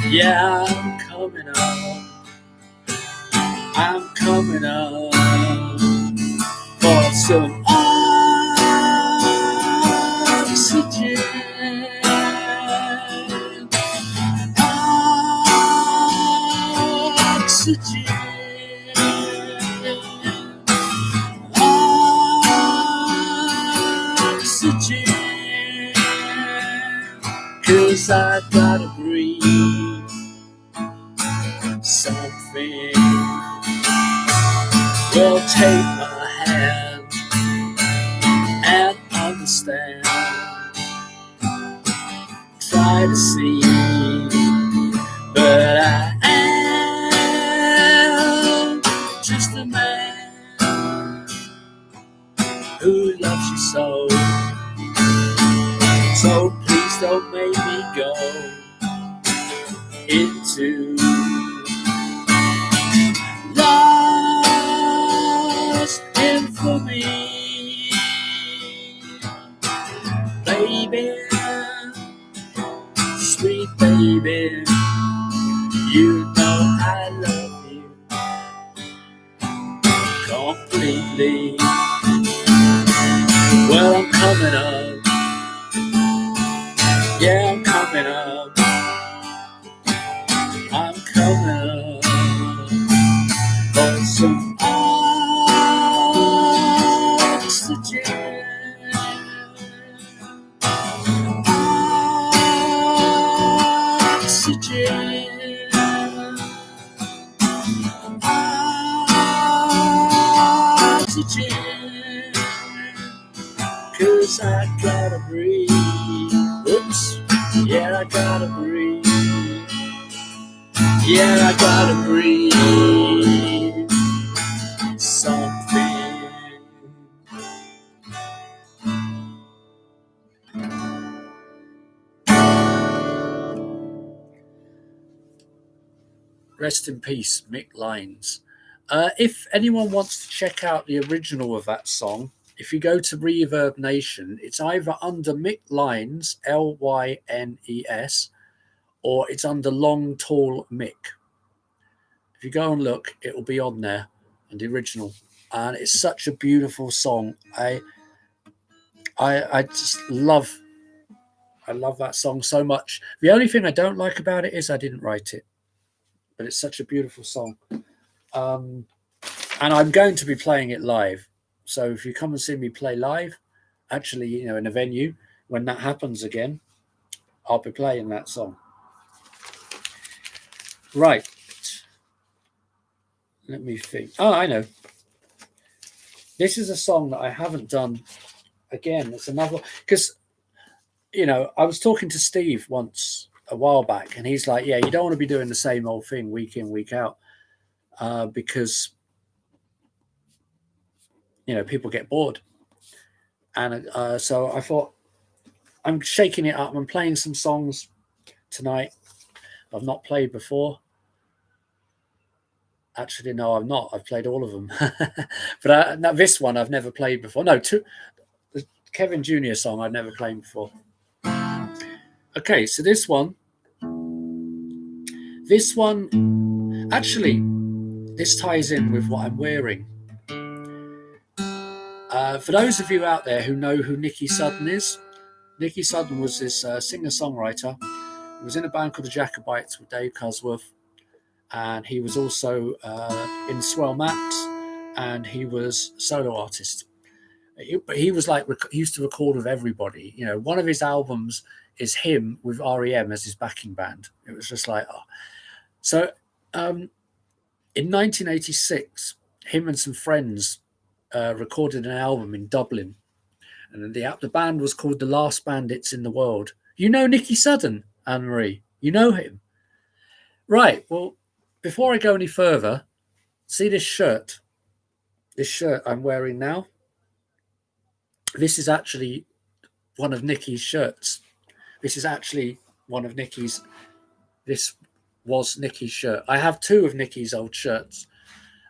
yeah, I'm coming up, I'm coming up for some oxygen. Oxygen, oxygen, 'cause I gotta breathe something. Well, take my hand and understand. Try to see, but I am just a man who loves you so. So please don't don't make me go into lost infamy, baby, sweet baby, you know I love you completely. Well, I'm coming up, yeah, I'm coming up, I'm coming up for some oxygen. Oxygen. Oxygen. 'Cause I gotta breathe. Oops. Yeah, I gotta breathe. Yeah, I gotta breathe something. Rest in peace, Mick Lynes. If anyone wants to check out the original of that song, if you go to Reverb Nation, it's either under Mick Lynes, Lynes, or it's under Long Tall Mick. If you go and look, it will be on there, and the original. And it's such a beautiful song. I just love that song so much. The only thing I don't like about it is I didn't write it, but it's such a beautiful song. And I'm going to be playing it live. So if you come and see me play live, actually, in a venue, when that happens again, I'll be playing that song. Right. Let me think. Oh, I know. This is a song that I haven't done. Again, it's another, because, I was talking to Steve once a while back, and he's like, yeah, you don't want to be doing the same old thing week in, week out, because, people get bored. And so I thought, I'm shaking it up. I'm playing some songs tonight I've not played before. Actually, no, I'm not. I've played all of them. But no, this one I've never played before. No, the Kevin Jr. song I've never played before. Okay, so this one, actually, this ties in with what I'm wearing. For those of you out there who know who Nikki Sudden is, Nikki Sudden was this singer-songwriter. He was in a band called the Jacobites with Dave Cusworth, and he was also in Swell Maps, and he was a solo artist. But he was he used to record with everybody. One of his albums is him with REM as his backing band. It was just like, oh. So in 1986, him and some friends recorded an album in Dublin, and the band was called The Last Bandits in the World. You know Nikki Sudden, Anne-Marie? You know him? Right, well, before I go any further, see this shirt? This shirt I'm wearing now? This is actually one of Nikki's shirts. This was Nikki's shirt. I have two of Nikki's old shirts.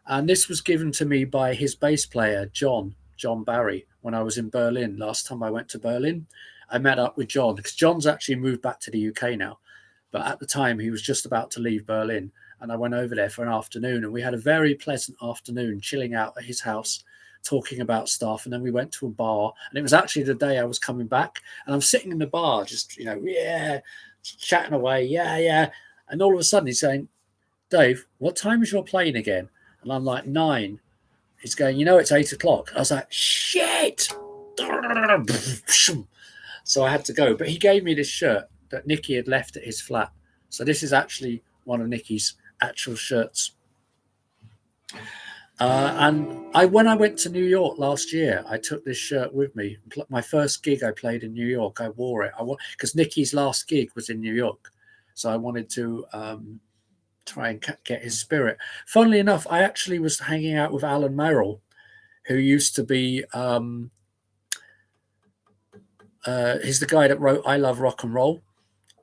And this was given to me by his bass player, John Barry, when I was in Berlin. Last time I went to Berlin, I met up with John, because John's actually moved back to the UK now. But at the time, he was just about to leave Berlin. And I went over there for an afternoon, and we had a very pleasant afternoon chilling out at his house, talking about stuff. And then we went to a bar, and it was actually the day I was coming back. And I'm sitting in the bar, just, chatting away. Yeah. And all of a sudden he's saying, Dave, what time is your plane again? And I'm like, 9. He's going, it's 8 o'clock. I was like, shit. So I had to go. But he gave me this shirt that Nikki had left at his flat. So this is actually one of Nikki's actual shirts. And when I went to New York last year, I took this shirt with me. My first gig I played in New York, I wore it. Because Nikki's last gig was in New York. So I wanted to try and get his spirit. Funnily enough, I actually was hanging out with Alan Merrill, who used to be He's the guy that wrote I Love Rock and Roll,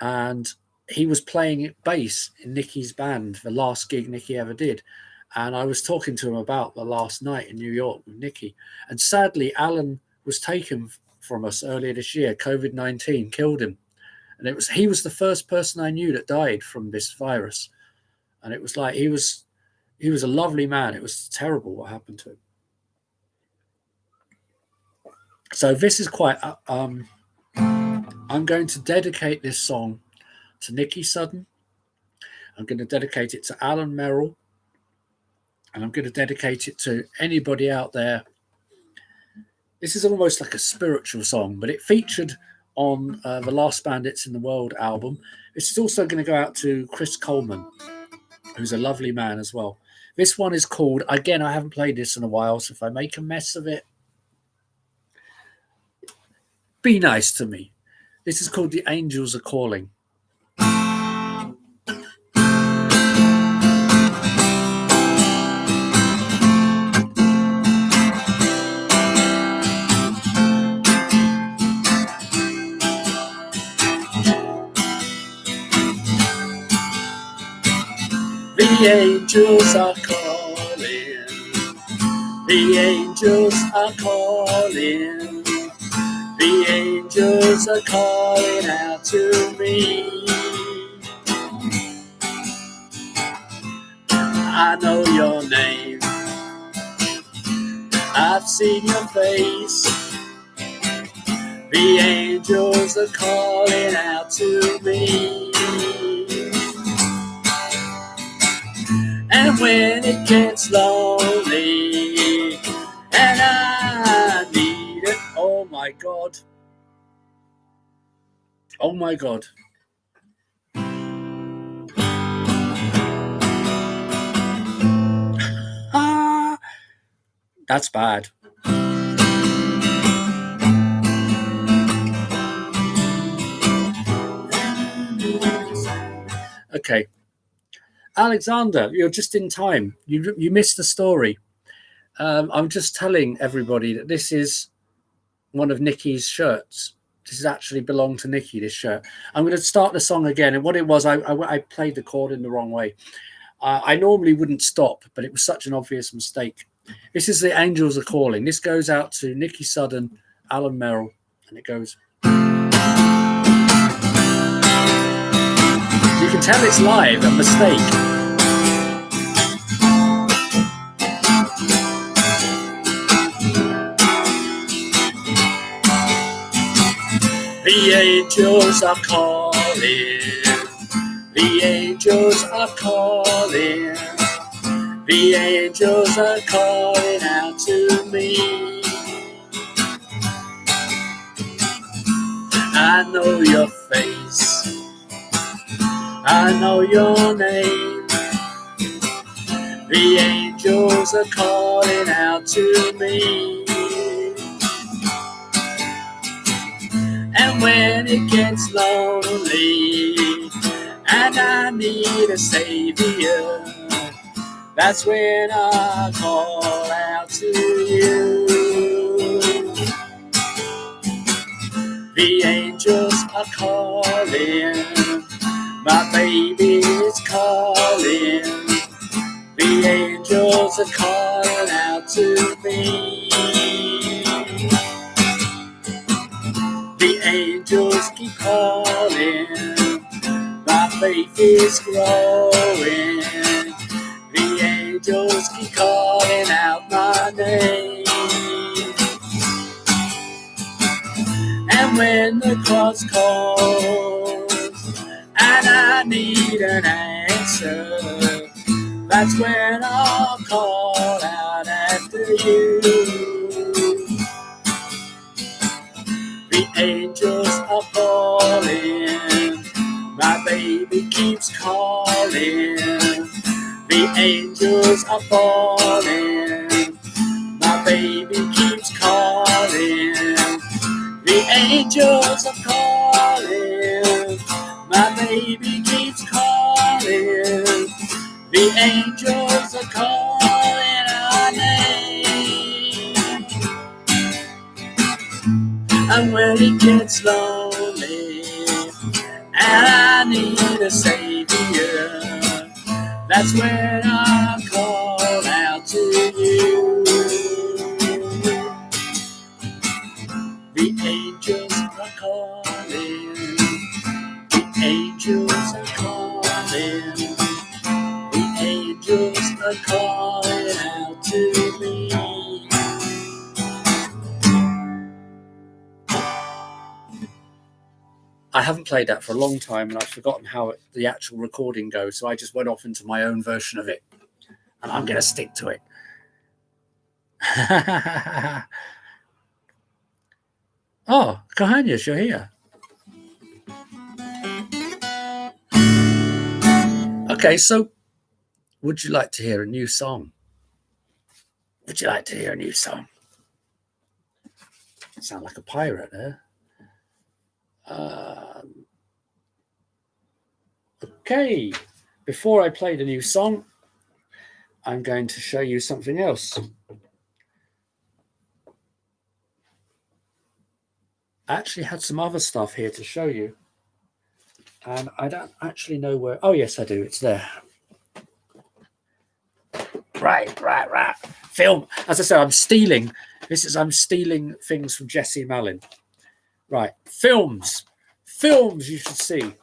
and he was playing bass in Nikki's band, the last gig Nikki ever did. And I was talking to him about the last night in New York with Nikki. And sadly, Alan was taken from us earlier this year. COVID-19 killed him. And he was the first person I knew that died from this virus. And it was like he was a lovely man. It was terrible what happened to him. So this is quite I'm going to dedicate this song to Nikki Sudden. I'm going to dedicate it to Alan Merrill. And I'm going to dedicate it to anybody out there. This is almost like a spiritual song, but it featured on the Last Bandits in the World album. This is also going to go out to Chris Coleman, who's a lovely man as well. This one is called, again, I haven't played this in a while, so if I make a mess of it, be nice to me. This is called The Angels Are Calling. The angels are calling. The angels are calling. The angels are calling out to me. I know your name. I've seen your face. The angels are calling out to me. And when it gets lonely and I need it, oh my God. Oh my God. That's bad. Okay. Alexander, you're just in time. You missed the story. I'm just telling everybody that this is one of Nikki's shirts. This has actually belonged to Nikki, this shirt. I'm going to start the song again. And what it was, I played the chord in the wrong way. I normally wouldn't stop, but it was such an obvious mistake. This is The Angels Are Calling. This goes out to Nikki Sudden, Alan Merrill, and it goes... You can tell it's live, a mistake. The angels are calling. The angels are calling. The angels are calling out to me. I know your face. I know your name. The angels are calling out to me. And when it gets lonely and I need a savior, that's when I call out to you. The angels are calling. My baby is calling. The angels are calling out to me. The angels keep calling. My faith is growing. The angels keep calling out my name. And when the cross calls and I need an answer, that's when I'll call out after you. The angels are calling. My baby keeps calling. The angels are falling. My baby keeps calling. The angels are calling. My baby keeps calling. The angels are calling our name. And when it gets lonely and I need a savior, that's when I call out to you. The angels are calling, the angels are calling, the angels are calling out to me. I haven't played that for a long time, and I've forgotten how the actual recording goes, so I just went off into my own version of it, and I'm going to stick to it. Oh, Kahanyas, you're here. Okay, so would you like to hear a new song? Would you like to hear a new song? Sound like a pirate there. Okay, before I play the new song, I'm going to show you something else. I actually had some other stuff here to show you, and I don't actually know where. Oh, yes, I do. It's there. Right. Film. As I said, I'm stealing. I'm stealing things from Jesse Malin. Right. Films you should see.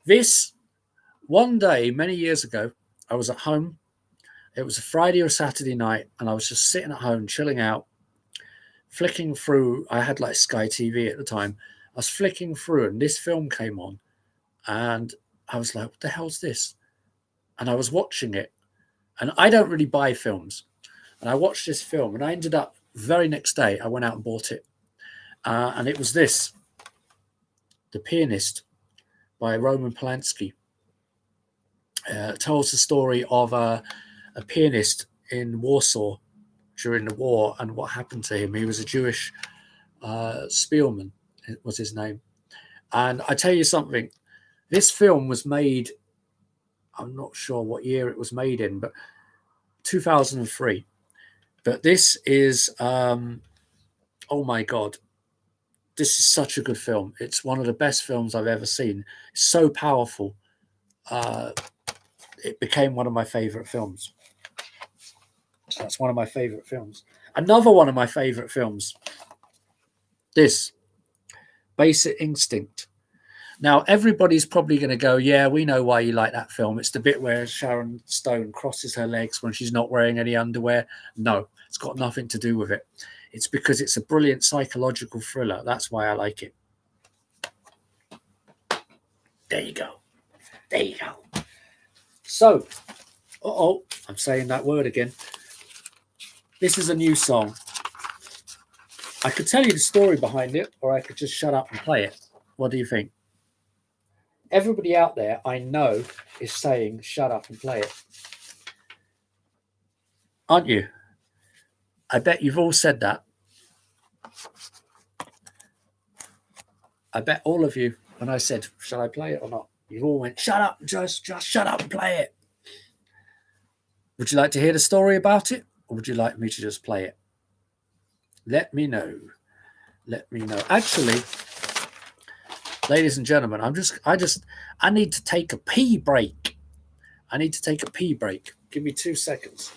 This one day, many years ago, I was at home. It was a Friday or Saturday night, and I was just sitting at home, chilling out, flicking through. I had like Sky TV at the time. I was flicking through, and this film came on, and I was like, what the hell's this? And I was watching it, and I don't really buy films. And I watched this film, and I ended up, very next day, I went out and bought it. And it was this, The Pianist by Roman Polanski. Tells the story of a pianist in Warsaw during the war and what happened to him. He was a Jewish Spielman, was his name. And I tell you something, this film was made, I'm not sure what year it was made in, but 2003. But this is, oh my God, this is such a good film. It's one of the best films I've ever seen. It's so powerful. It became one of my favorite films. So that's one of my favorite films. Another one of my favorite films, this, Basic Instinct. Now, everybody's probably going to go, yeah, we know why you like that film. It's the bit where Sharon Stone crosses her legs when she's not wearing any underwear. No, it's got nothing to do with it. It's because it's a brilliant psychological thriller. That's why I like it. There you go. There you go. So, I'm saying that word again. This is a new song. I could tell you the story behind it, or I could just shut up and play it. What do you think? Everybody out there, I know, is saying, shut up and play it. Aren't you? I bet you've all said that. I bet all of you, when I said, shall I play it or not? You all went, shut up, just shut up and play it. Would you like to hear the story about it? Or would you like me to just play it? Let me know. Let me know. Actually, ladies and gentlemen, I need to take a pee break. I need to take a pee break. Give me 2 seconds.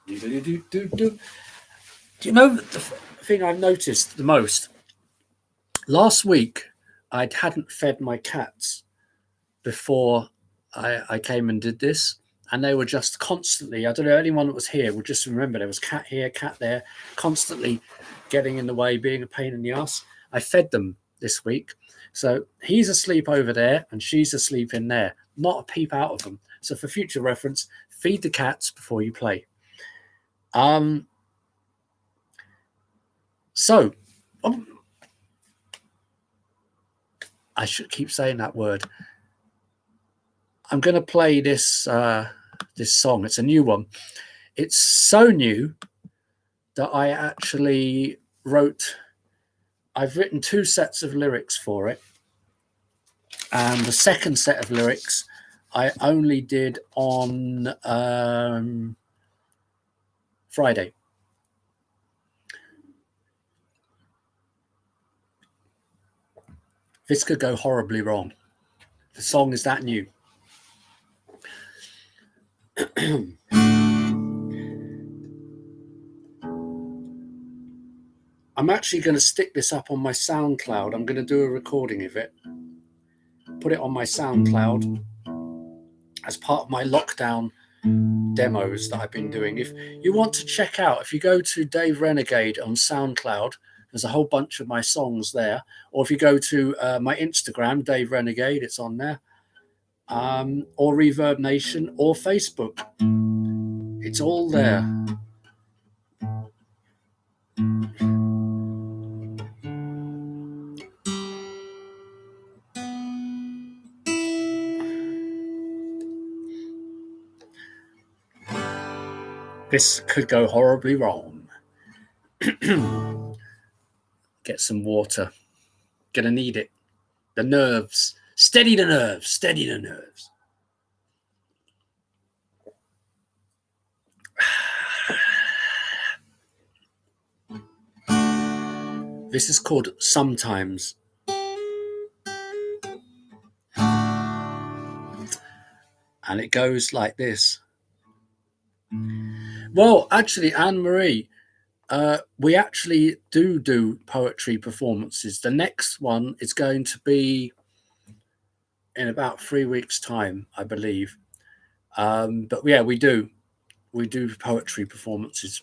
Do you know the thing I've noticed the most? Last week, I hadn't fed my cats before I came and did this, and they were just constantly, I don't know, anyone that was here would just remember there was cat here, cat there, constantly getting in the way, being a pain in the ass. I fed them this week. So he's asleep over there and she's asleep in there. Not a peep out of them. So for future reference, feed the cats before you play. I should keep saying that word. I'm going to play this this song. It's a new one. It's so new that I actually I've written 2 sets of lyrics for it. And the second set of lyrics I only did on Friday. This could go horribly wrong. The song is that new. I'm actually going to stick this up on my SoundCloud. I'm going to do a recording of it, put it on my SoundCloud as part of my lockdown demos that I've been doing. If you want to check out, if you go to Dave Renegade on SoundCloud, there's a whole bunch of my songs there. Or if you go to my Instagram, Dave Renegade, it's on there. Or Reverb Nation or Facebook. It's all there. This could go horribly wrong. Get some water. Gonna need it. The nerves. Steady the nerves. Steady the nerves. This is called Sometimes. And it goes like this. Well, actually, Anne-Marie, we actually do poetry performances. The next one is going to be in about 3 weeks' time, I believe. But yeah, we do poetry performances.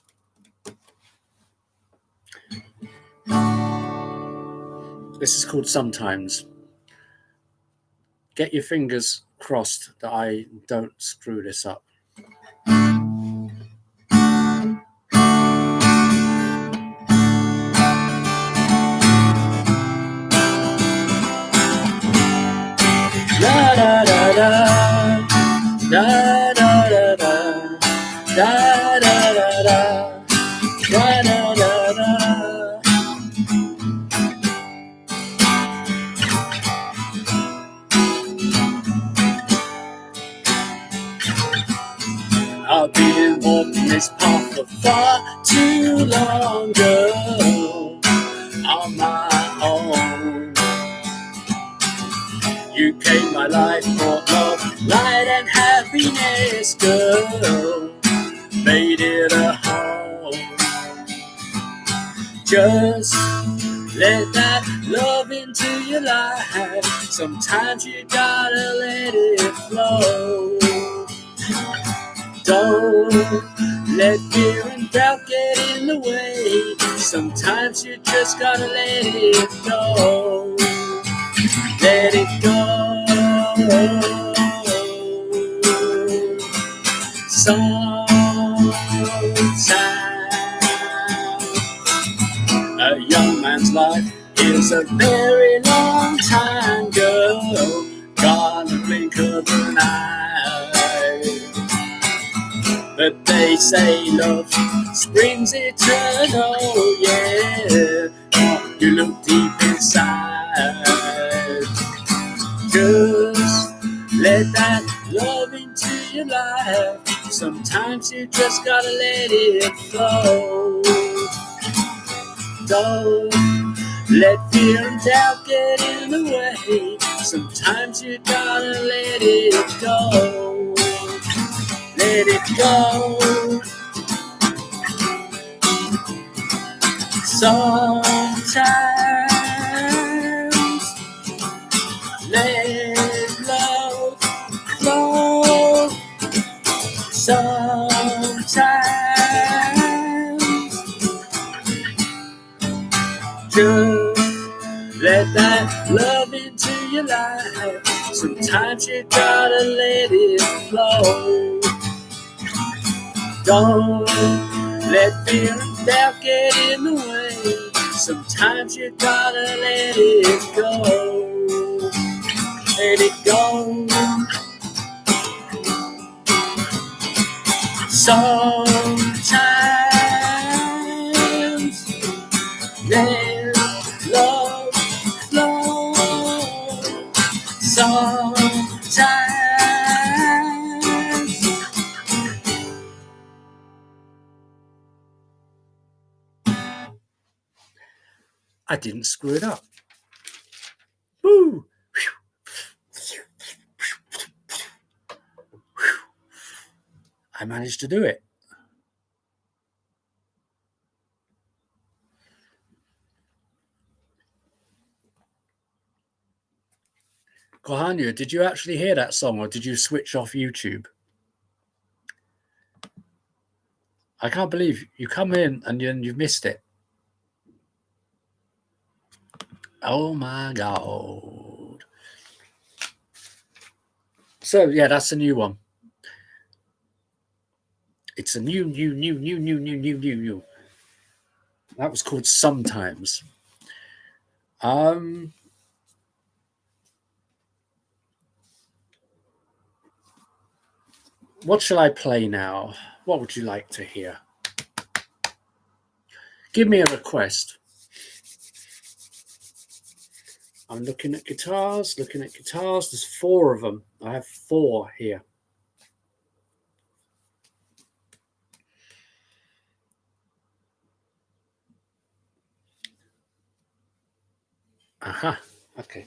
This is called Sometimes. Get your fingers crossed that I don't screw this up. Da da da da da da da da da da da da da da da. I've been walking this path for far too long ago on my own. You came my life for love, light and happiness, girl. Made it a home. Just let that love into your life. Sometimes you gotta let it flow. Don't let fear and doubt get in the way. Sometimes you just gotta let it go. Let it go. Sometimes a young man's life is a very long time, girl. Gonna blink of an eye. But they say love springs eternal, yeah. You look deep inside. Just let that love into your life. Sometimes you just gotta let it flow. Don't let fear and doubt get in the way. Sometimes you gotta let it go. Let it go. Sometimes let love flow. Sometimes just let that love into your life. Sometimes you gotta let it flow. Don't let fear and doubt get in the way. Sometimes you gotta let it go. Let it go. Sometimes let love flow. Sometimes I didn't screw it up. Woo! I managed to do it. Kohanya, did you actually hear that song or did you switch off YouTube? I can't believe you come in and you've missed it. Oh my God. So yeah, that's a new one. It's a new. That was called Sometimes. What shall I play now? What would you like to hear? Give me a request. I'm looking at guitars. There's 4 of them. I have 4 here. Aha. Okay.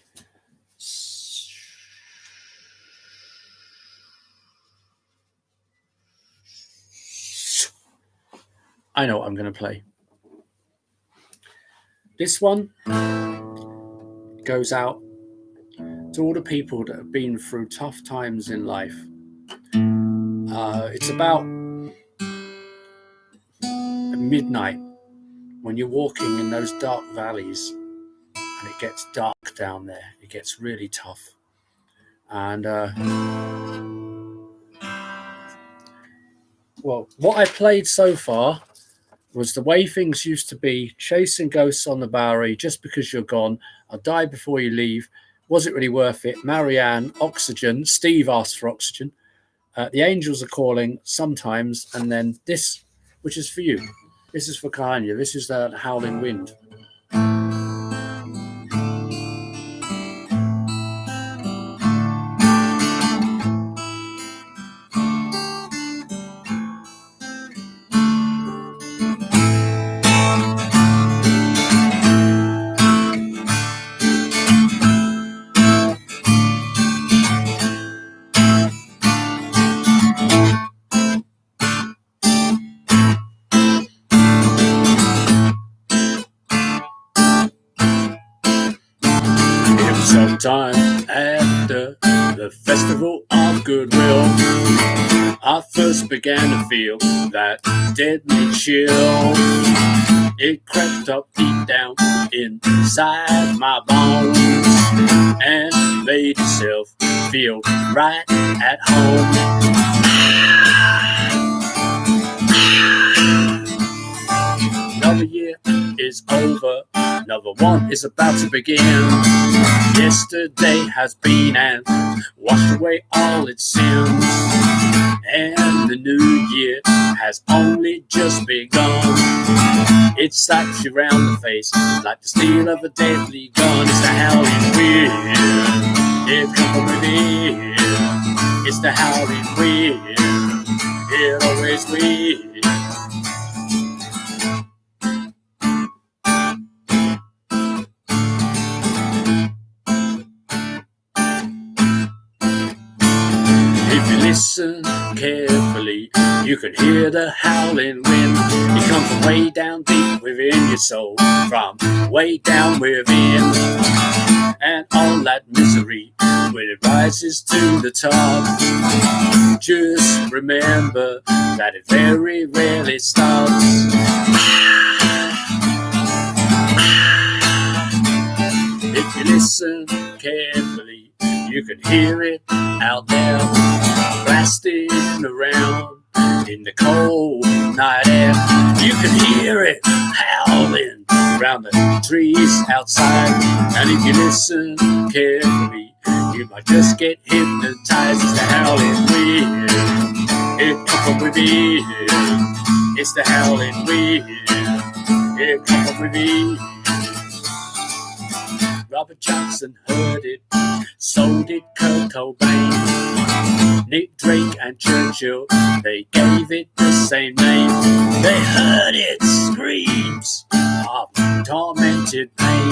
I know what I'm going to play. This one goes out to all the people that have been through tough times in life. It's about midnight when you're walking in those dark valleys and it gets dark down there. It gets really tough. And well, what I played so far was The Way Things Used to Be, Chasing Ghosts on the Bowery, Just Because You're Gone, I'll Die Before You Leave, Was It Really Worth It, Marianne, Oxygen, Steve Asked for Oxygen, The Angels Are Calling, Sometimes, and then this, which is for you. This is for Kanye. This is the Howling Wind. Sometime after the Festival of Goodwill, I first began to feel that deadly chill. It crept up deep down inside my bones and made itself feel right at home. Another year is over, another one is about to begin. Yesterday has been and washed away all its sins, and the new year has only just begun. It slaps you round the face like the steel of a deadly gun. It's the howling wind, it comes from within. It's the howling wind, it always wins. if you listen carefully, you can hear the howling wind. It comes from way down deep within your soul, from way down within. And all that misery, when it rises to the top, just remember that it very rarely stops. If you listen carefully, you can hear it out there, blasting around in the cold night air. You can hear it howling around the trees outside. And if you listen carefully, you might just get hypnotized. It's the howling wind. It comes from within. It's the howling wind. It comes from within. Robert Johnson heard it, so did Kurt Cobain. Nick Drake and Churchill, they gave it the same name. They heard its screams of tormented pain.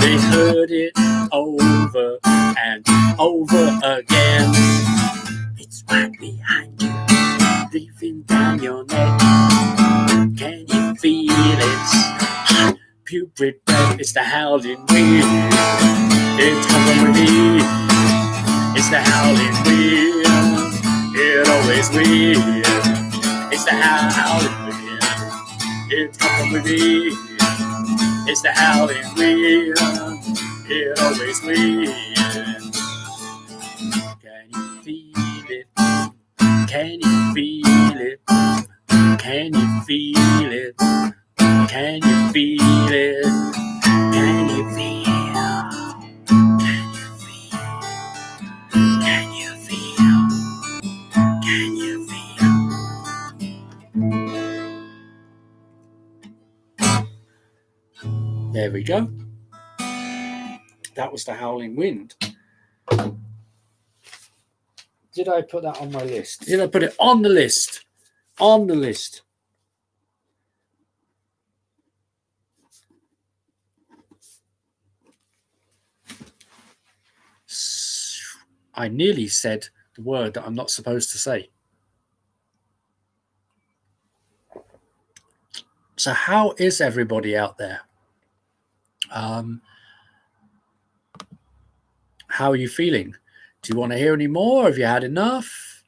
They heard it over and over again. It's right behind you, breathing down your neck. Can you feel its hot, putrid breath? It's the howling wind. It's coming with me. It's the howling wind. It always will. It's the howling wind. It's coming with me. It's the howling wind. It always will. Can you feel it? Can you feel it? Can you feel it? Can you feel it? Can you feel? Can you feel? Can you feel? Can you feel? There we go. That was the Howling Wind. Did I put that on my list? Did I put it on the list? On the list. I nearly said the word that I'm not supposed to say. So how is everybody out there? How are you feeling? Do you want to hear any more? Have you had enough?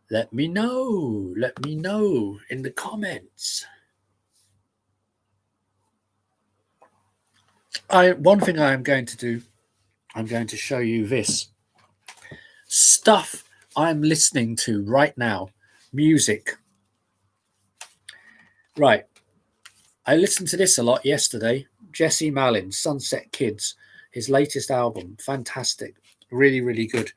Let me know. Let me know in the comments. One thing I am going to do, I'm going to show you this stuff I'm listening to right now. Music. Right. I listened to this a lot yesterday. Jesse Malin, Sunset Kids, his latest album. Fantastic. Really, really good.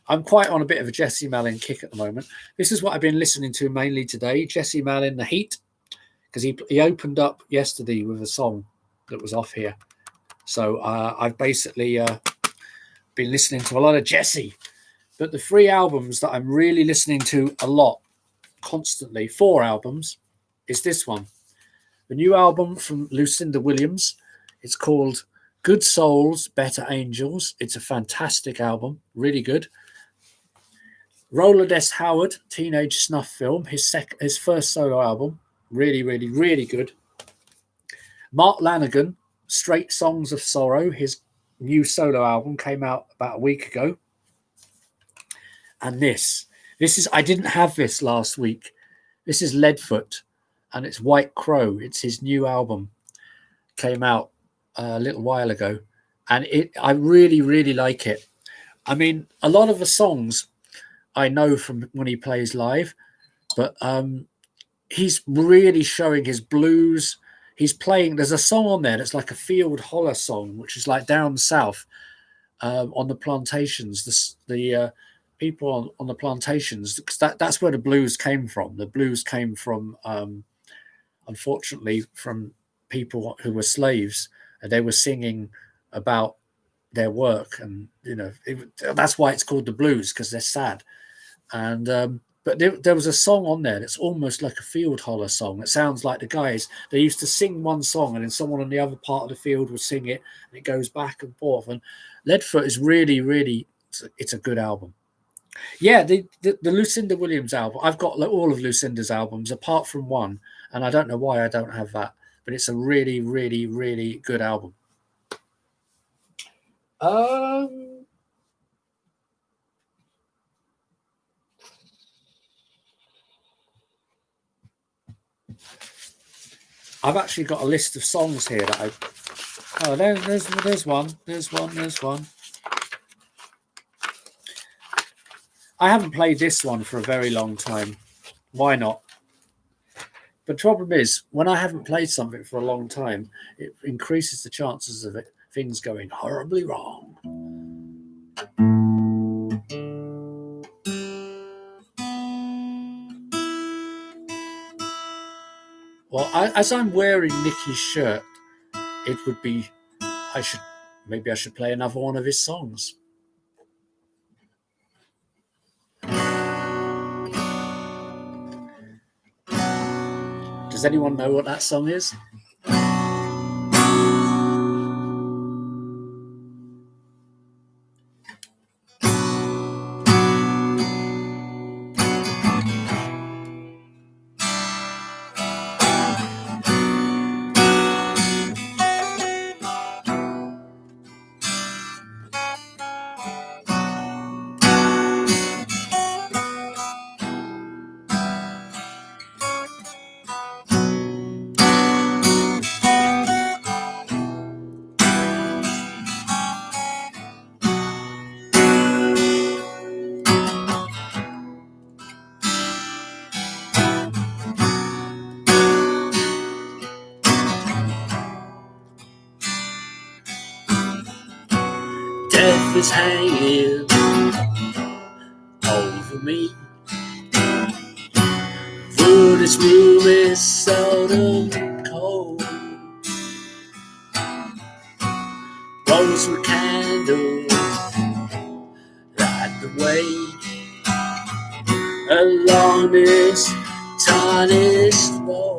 I'm quite on a bit of a Jesse Malin kick at the moment. This is what I've been listening to mainly today. Jesse Malin, The Heat, because he opened up yesterday with a song that was off here. So I've basically been listening to a lot of Jesse. But the 3 albums that I'm really listening to a lot, constantly, 4 albums, is this one. The new album from Lucinda Williams. It's called Good Souls, Better Angels. It's a fantastic album, really good. Roland S. Howard, Teenage Snuff Film, his first solo album, really, really, really good. Mark Lanegan, Straight Songs of Sorrow, his new solo album came out about a week ago. And this is, I didn't have this last week. This is Leadfoot, and it's White Crow. It's his new album, came out a little while ago, and I really, really like it. I mean, a lot of the songs I know from when he plays live, but he's really showing his blues. He's playing, there's a song on there that's like a field holler song, which is like down south on the plantations, the people on the plantations, because that's where the blues came from. The blues came from, unfortunately, from people who were slaves, and they were singing about their work, and that's why it's called the blues, because they're sad. And but there was a song on there that's almost like a field holler song. It sounds like the guys, they used to sing one song and then someone on the other part of the field would sing it, and it goes back and forth. And Leadfoot is really, really, it's a good album. Yeah, the Lucinda Williams album. I've got all of Lucinda's albums apart from one, and I don't know why I don't have that. But it's a really, really, really good album. I've actually got a list of songs here that I. Oh, there's one. There's one. I haven't played this one for a very long time. Why not? But the problem is, when I haven't played something for a long time, it increases the chances of things going horribly wrong. Well, as I'm wearing Nikki's shirt, it would be. Maybe I should play another one of his songs. Does anyone know what that song is? Death is hanging over me. For this room is seldom cold. Rosewood candles light the way along this tarnished road.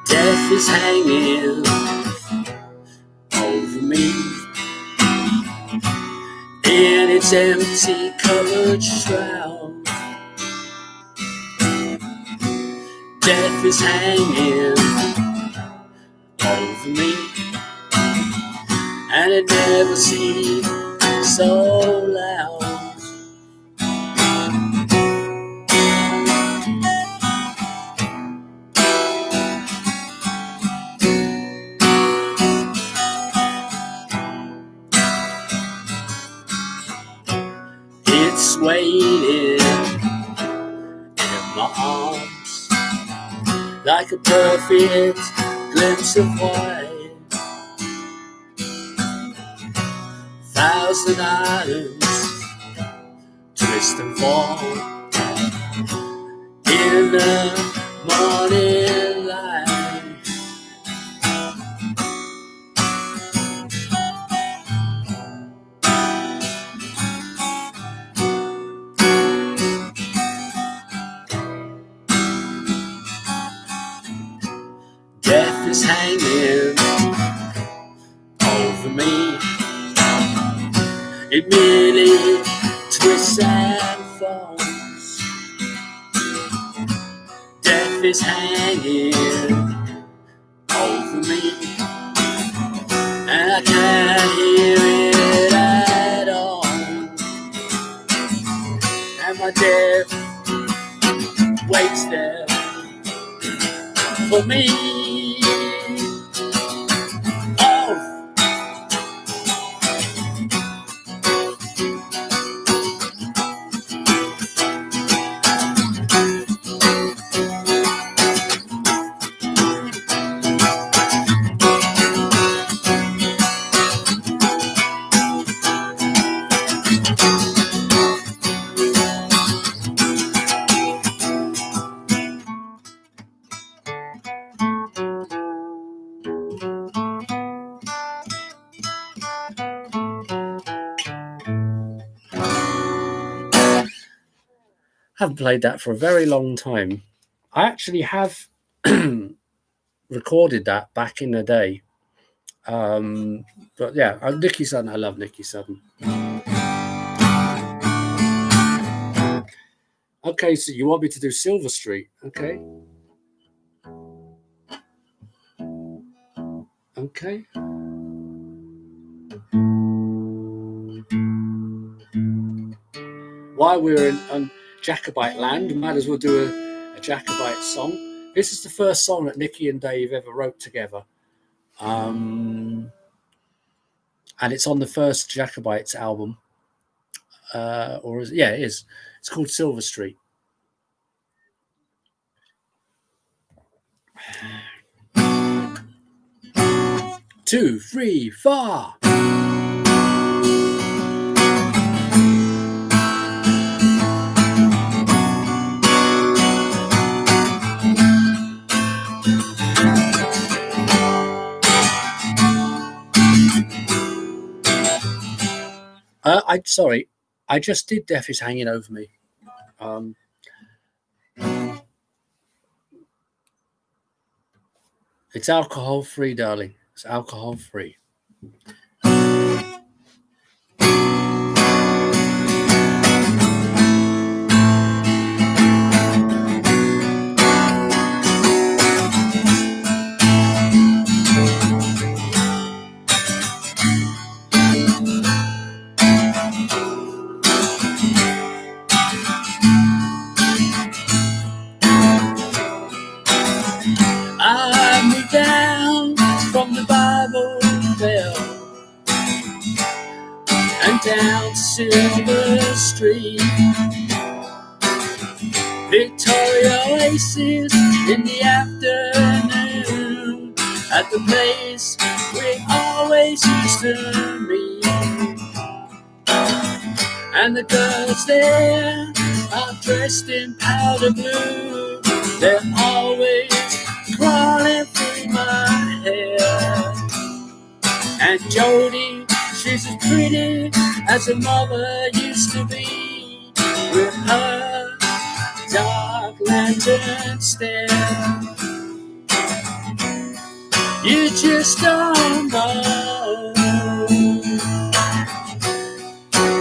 Death is hanging over me in its empty colored shroud. Death is hanging over me, and it never seemed so loud. It's waiting in my arms like a perfect glimpse of white. 1,000 islands twist and fall in the morning light. Death is hanging over me. It merely twists and falls. Death is hanging over me, and I can't hear it at all. And my death waits there for me. haven't played that for a very long time. I actually have recorded that back in the day. But yeah, Nikki Sudden. I love Nikki Sudden. Okay, so you want me to do Silver Street? Okay. Okay. While we're in Jacobite land, might as well do a Jacobite song. This is the first song that Nikki and Dave ever wrote together. And it's on the first Jacobites album. It is. It's called Silver Street. 2, 3, 4. I'm sorry. I just did Death is Hanging Over Me. It's alcohol free, darling. It's alcohol free. I moved down from the Bible Belt and down to Silver Street. Victoria Oasis in the afternoon at the place we always used to meet. And the girls there are dressed in powder blue. They're always crawling through my hair. And Jody, she's as pretty as her mother used to be, with her dark lantern stare. You just don't know.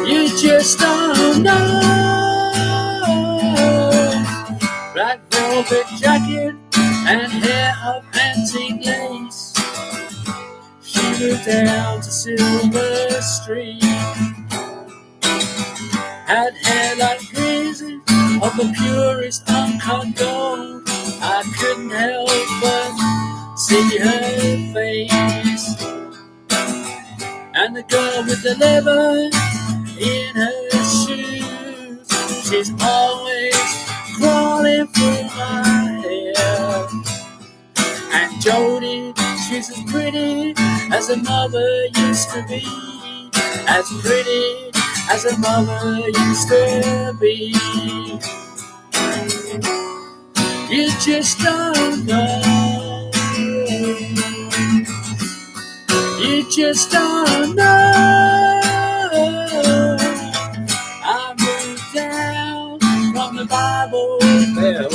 You just don't know. Black velvet jacket and hair of antique lace. She moved down to Silver Street. Had hair like crazy of the purest uncut gold. I couldn't help but see her face. And the girl with the leather in her shoes, she's always crawling through my hair. And Jody, she's as pretty as her mother used to be, as pretty as her mother used to be. You just don't know. You just don't know. I moved down from the Bible Belt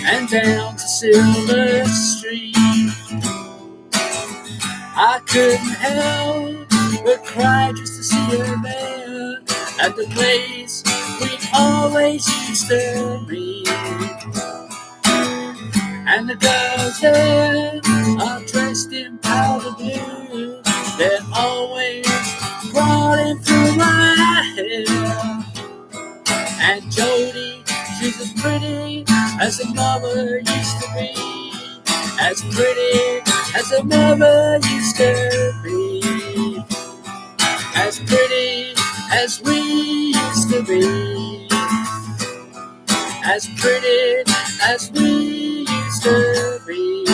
and down to Silver Street. I couldn't help but cry just to see her there at the place we always used to meet. And the girls there are dressed in powder blue. They're always crawling through my hair. And Jody, she's as pretty as her mother used to be, as pretty as her mother used to be, as pretty as we used to be, as pretty as we used to be,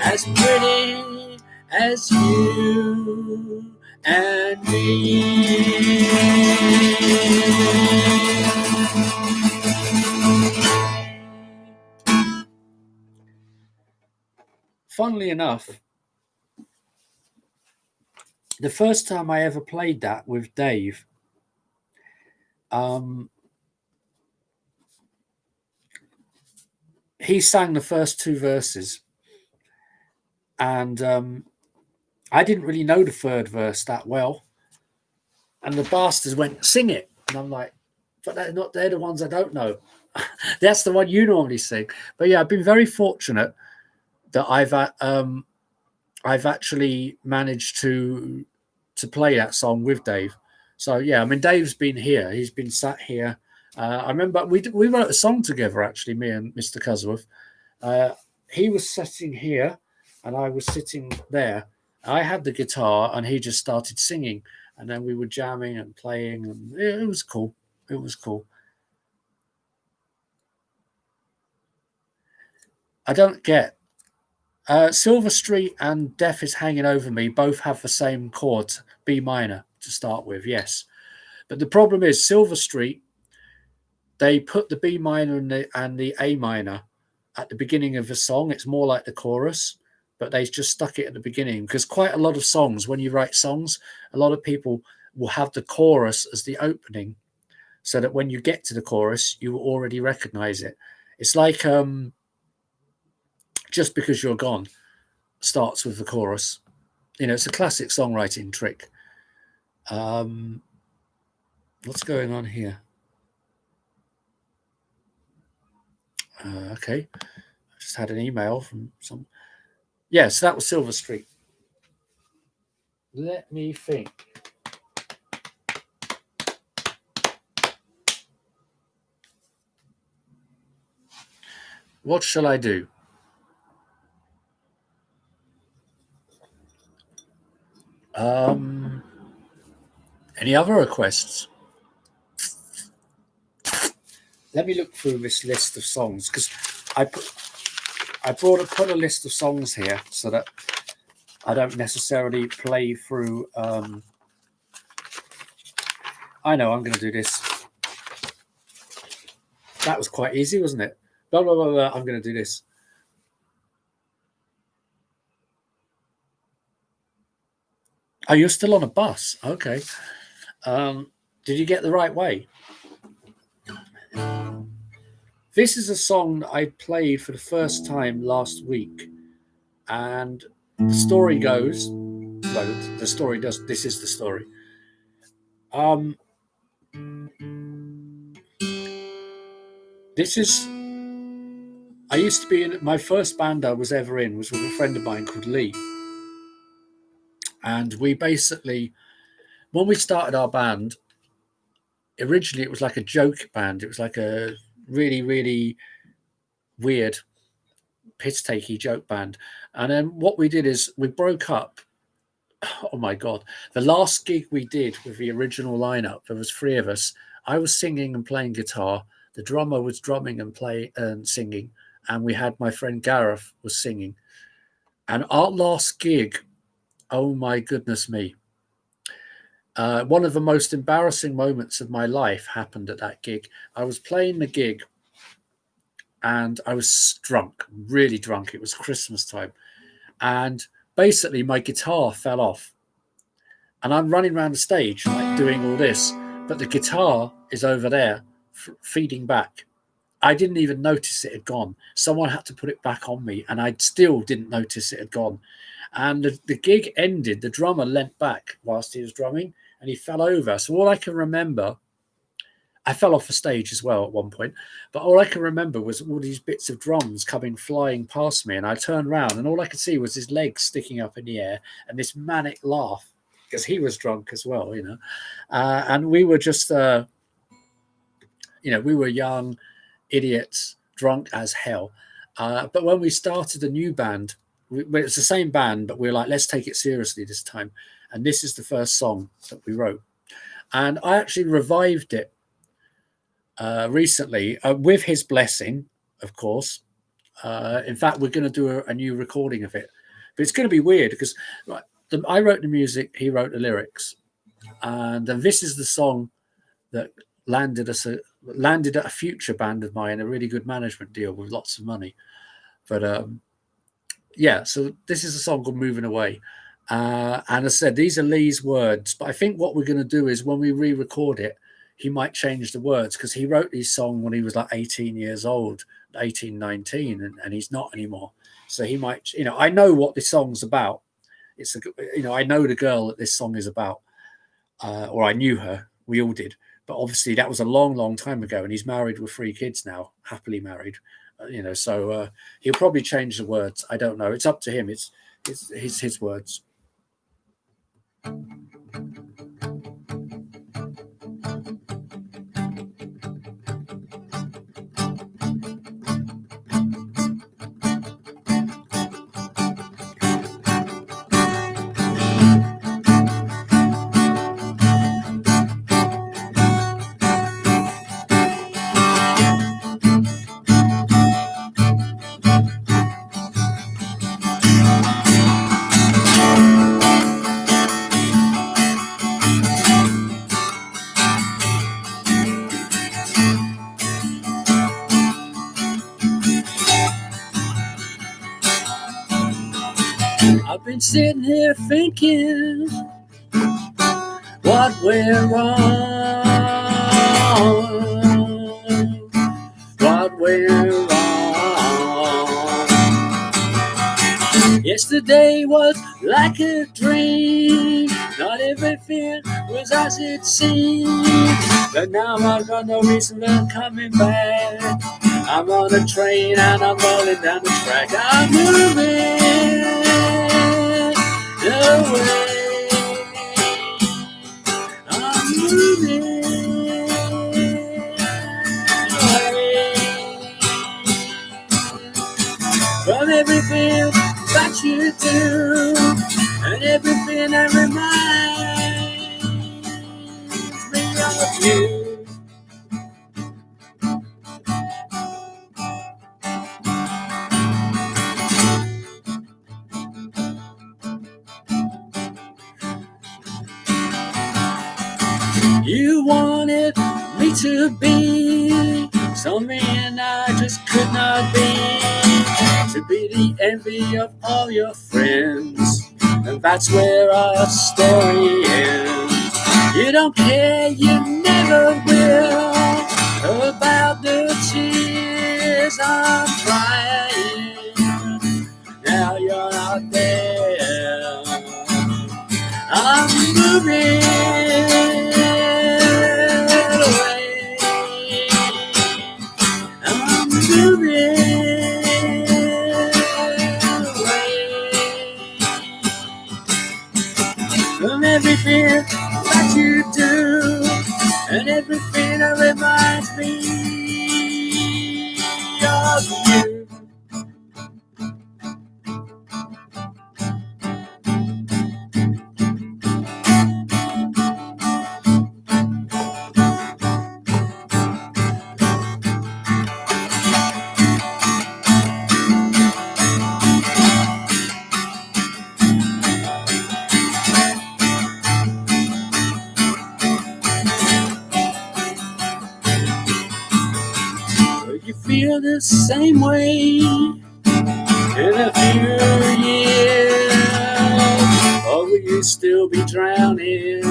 as pretty as you and me. Funnily enough, the first time I ever played that with Dave, He sang the first two verses, and I didn't really know the third verse that well. And the bastards went, "Sing it," and I'm like, "But they're the ones I don't know." That's the one you normally sing. But yeah, I've been very fortunate that I've actually managed to play that song with Dave. So yeah, I mean, Dave's been here. He's been sat here. I remember we wrote a song together, actually, me and Mr. Cusworth. He was sitting here, and I was sitting there. I had the guitar, and he just started singing, and then we were jamming and playing, and it was cool. It was cool. I don't get Silver Street and Death is Hanging Over Me both have the same chord, B minor, to start with, yes. But the problem is Silver Street, they put the B minor and the A minor at the beginning of the song. It's more like the chorus, but they just stuck it at the beginning because quite a lot of songs, when you write songs, a lot of people will have the chorus as the opening so that when you get to the chorus, you will already recognize it. It's like Just Because You're Gone starts with the chorus. You know, it's a classic songwriting trick. What's going on here? Okay. I just had an email from some. Yeah, so that was Silver Street. Let me think. What shall I do? Any other requests? Let me look through this list of songs because I put a list of songs here so that I don't necessarily play through. I know I'm going to do this. That was quite easy, wasn't it? Blah, blah, blah, blah. I'm going to do this. Oh, you're still on a bus. Okay. Did you get the right way? This is a song that I played for the first time last week. And the story goes, well, the story does, this is the story. This is, I used to be in, my first band I was ever in was with a friend of mine called Lee. And we basically, when we started our band, originally it was like a joke band. It was like a really, really weird, piss-takey joke band. And then what we did is we broke up. Oh my God. The last gig we did with the original lineup, there was three of us. I was singing and playing guitar. The drummer was drumming and playing and singing. And we had my friend Gareth was singing. And our last gig, oh my goodness me. One of the most embarrassing moments of my life happened at that gig. I was playing the gig and I was drunk, really drunk. It was Christmas time. And basically my guitar fell off. And I'm running around the stage, like doing all this, but the guitar is over there feeding back. I didn't even notice it had gone. Someone had to put it back on me, and I still didn't notice it had gone. And the gig ended. The drummer leant back whilst he was drumming, and he fell over. So all I can remember, I fell off the stage as well at one point, but all I can remember was all these bits of drums coming flying past me, and I turned around, and all I could see was his legs sticking up in the air and this manic laugh because he was drunk as well, you know. And we were just, you know, we were young idiots, drunk as hell. But when we started a new band, it's the same band, but we were like, let's take it seriously this time. And this is the first song that we wrote. And I actually revived it recently with his blessing, of course. In fact, we're going to do a new recording of it. But it's going to be weird because I wrote the music, he wrote the lyrics. And this is the song that landed at a future band of mine, a really good management deal with lots of money. But yeah, so this is a song called Moving Away. And as I said, these are Lee's words. But I think what we're going to do is when we re-record it, he might change the words, because he wrote his song when he was like 18 years old, 18, 19, and he's not anymore. So he might, I know what this song's about. It's I know the girl that this song is about, or I knew her. We all did, but obviously that was a long, long time ago, and he's married with 3 kids now, happily married. So he'll probably change the words. I don't know. It's up to him. It's his words. I've been sitting here thinking what went wrong, what went wrong. Yesterday was like a dream, not everything was as it seemed, but now I've got no reason for coming back. I'm on a train and I'm rolling down the track. I'm moving away. I'm moving away from everything that you do and everything that reminds me of you. You wanted me to be something I just could not be, to be the envy of all your friends, and that's where our story ends. You don't care, you never will, about the tears I'm crying. Now you're not there. I'm moving away. I'm moving away from everything that you do and everything that reminds me of you. Feel the same way in a few years, or will you still be drowning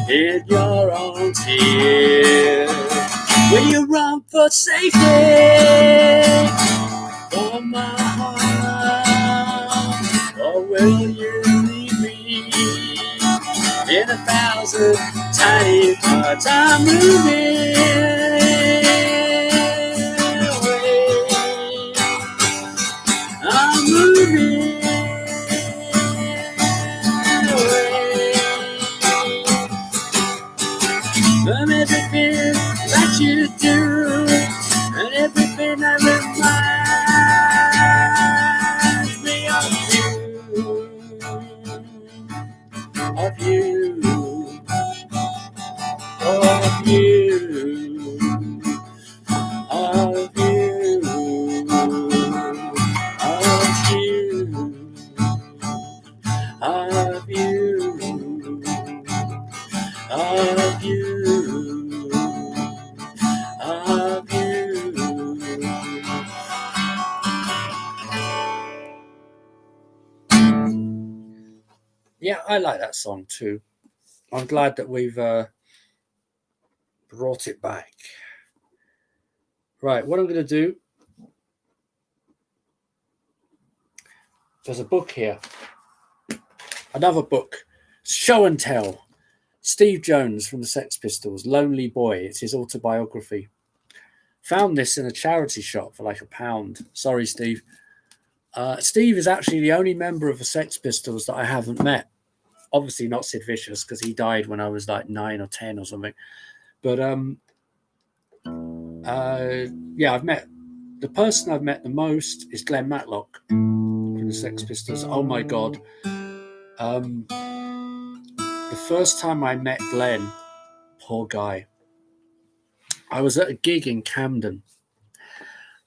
in your own tears? Will you run for safety from my heart, or will you leave me in 1,000 tiny parts? I'm moving. I'm moving away from everything that you do and everything that reminds me of you, of you, of you, of you. Of you. Yeah, I like that song too. I'm glad that we've brought it back. Right, what I'm going to do, there's a book here. Another book, Show and Tell. Steve Jones from the Sex Pistols, Lonely Boy. It's his autobiography. Found this in a charity shop for like £1. Sorry, Steve. Steve is actually the only member of the Sex Pistols that I haven't met. Obviously not Sid Vicious, because he died when I was like 9 or 10 or something. But yeah, the person I've met the most is Glenn Matlock from the Sex Pistols. Oh my God. The first time I met Glenn, poor guy, I was at a gig in Camden,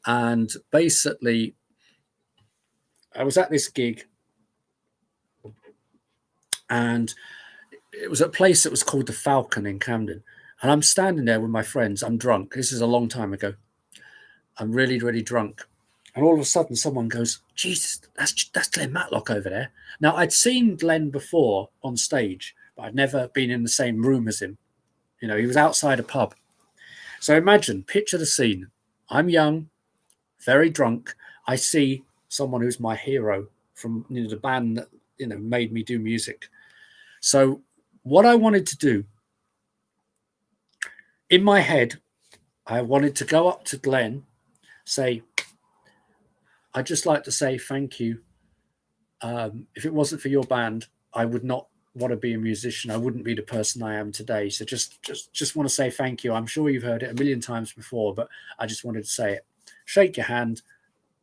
and basically I was at this gig, and it was a place that was called the Falcon in Camden, and I'm standing there with my friends. I'm drunk. This is a long time ago. I'm really, really drunk. And all of a sudden someone goes, Jesus, that's Glenn Matlock over there. Now, I'd seen Glenn before on stage, but I'd never been in the same room as him. You know, he was outside a pub. So imagine, picture the scene. I'm young, very drunk. I see someone who's my hero from the band that made me do music. So what I wanted to do, in my head, I wanted to go up to Glenn, say, I'd just like to say thank you. If it wasn't for your band, I would not want to be a musician. I wouldn't be the person I am today. So just want to say thank you. I'm sure you've heard it a million times before, but I just wanted to say it. Shake your hand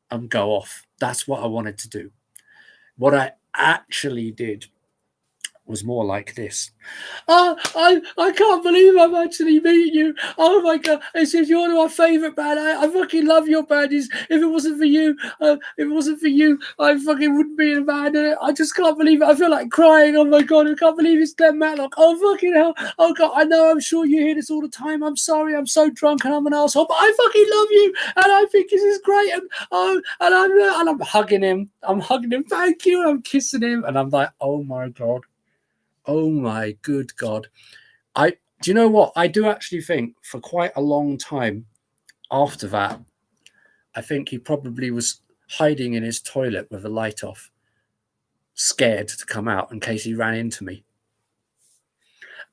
and go off. That's what I wanted to do. What I actually did was more like this. I can't believe I'm actually meeting you. Oh my God, this is you're my favourite band. I fucking love your band. If it wasn't for you, I fucking wouldn't be in a band. I just can't believe it. I feel like crying. Oh my God, I can't believe it's Glenn Matlock. Oh fucking hell. Oh God, I know, I'm sure you hear this all the time. I'm sorry, I'm so drunk and I'm an asshole, but I fucking love you and I think this is great. And I'm hugging him. I'm hugging him. Thank you. And I'm kissing him. And I'm like, oh my God. Oh my good God. Do you know what? I do actually think for quite a long time after that, I think he probably was hiding in his toilet with the light off, scared to come out in case he ran into me.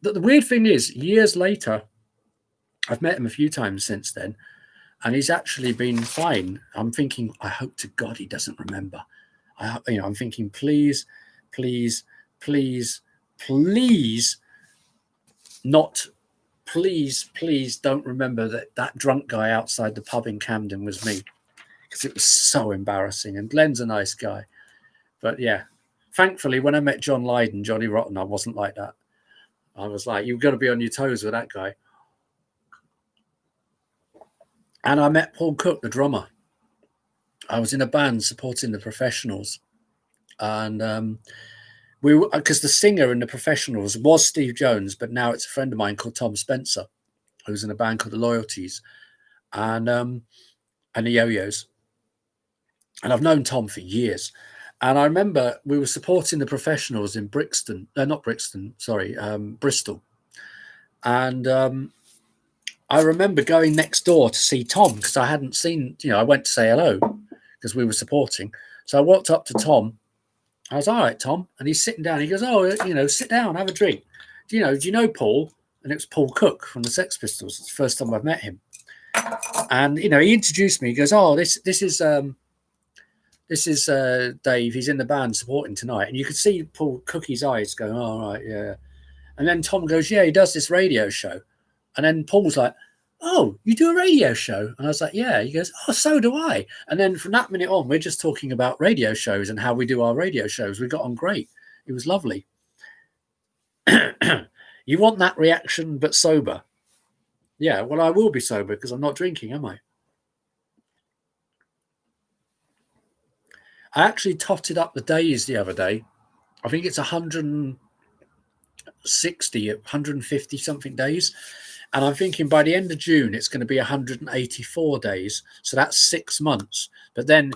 The weird thing is, years later, I've met him a few times since then, and he's actually been fine. I'm thinking, I hope to God he doesn't remember. I'm thinking, please don't remember that drunk guy outside the pub in Camden was me, because it was so embarrassing. And Glenn's a nice guy. But yeah, thankfully, when I met John Lydon, Johnny Rotten, I wasn't like that. I was like, you've got to be on your toes with that guy. And I met Paul Cook, the drummer. I was in a band supporting the Professionals. And because the singer in the Professionals was Steve Jones, but now it's a friend of mine called Tom Spencer, who's in a band called the Loyalties, and the Yo-Yos. And I've known Tom for years. And I remember we were supporting the Professionals in Brixton. Bristol. And I remember going next door to see Tom, because I hadn't seen, I went to say hello because we were supporting. So I walked up to Tom. I was, all right, Tom. And he's sitting down. He goes, oh, sit down, have a drink. Do you know Paul? And it was Paul Cook from the Sex Pistols. It's the first time I've met him. And, he introduced me. He goes, oh, this is Dave. He's in the band supporting tonight. And you could see Paul Cookie's eyes going, oh, all right, yeah. And then Tom goes, yeah, he does this radio show. And then Paul's like, oh, you do a radio show? And I was like, yeah. He goes, oh, so do I. And then from that minute on, we're just talking about radio shows and how we do our radio shows. We got on great. It was lovely. You want that reaction, but sober? Yeah, well, I will be sober because I'm not drinking, am I? I actually totted up the days the other day. I think it's 160, 150 something days. And I'm thinking by the end of June, it's going to be 184 days. So that's 6 months. But then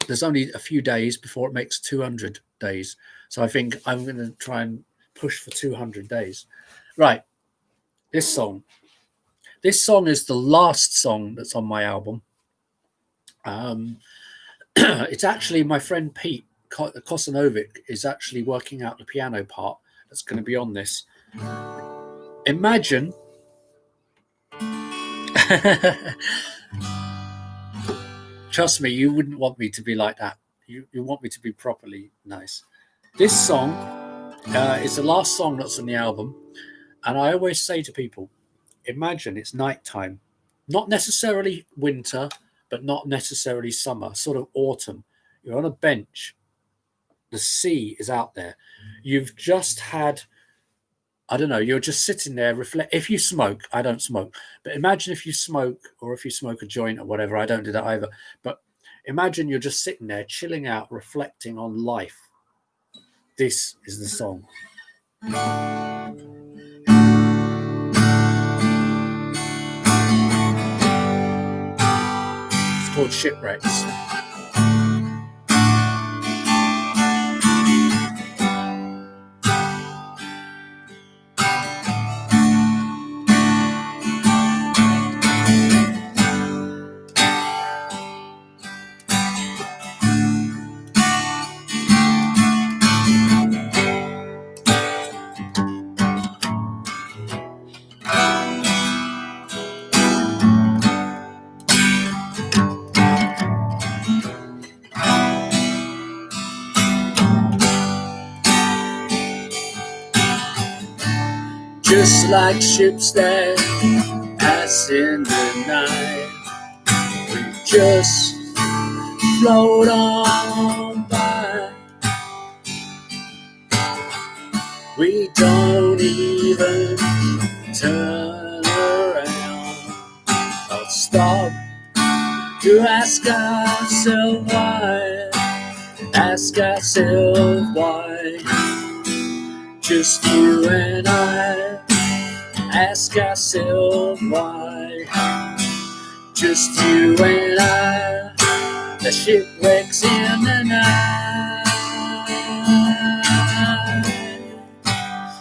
there's only a few days before it makes 200 days. So I think I'm going to try and push for 200 days. Right. This song. This song is the last song that's on my album. It's actually my friend Pete Kosanovic is actually working out the piano part that's going to be on this. Imagine trust me, you wouldn't want me to be like that. You want me to be properly nice. This song is the last song that's on the album, and I always say to people, imagine it's nighttime, not necessarily winter, but not necessarily summer, sort of autumn. You're on a bench, the sea is out there, you've just had, I don't know, you're just sitting there, reflect. If you smoke, I don't smoke, but imagine if you smoke, or if you smoke a joint or whatever. I don't do that either, but imagine you're just sitting there, chilling out, reflecting on life. This is the song. It's called Shipwrecks. Just like ships that pass in the night, we just float on by. We don't even turn around or stop to ask ourselves why. Ask ourselves why. Just you and I. Ask ourselves why. Just you and I. The shipwrecks in the night.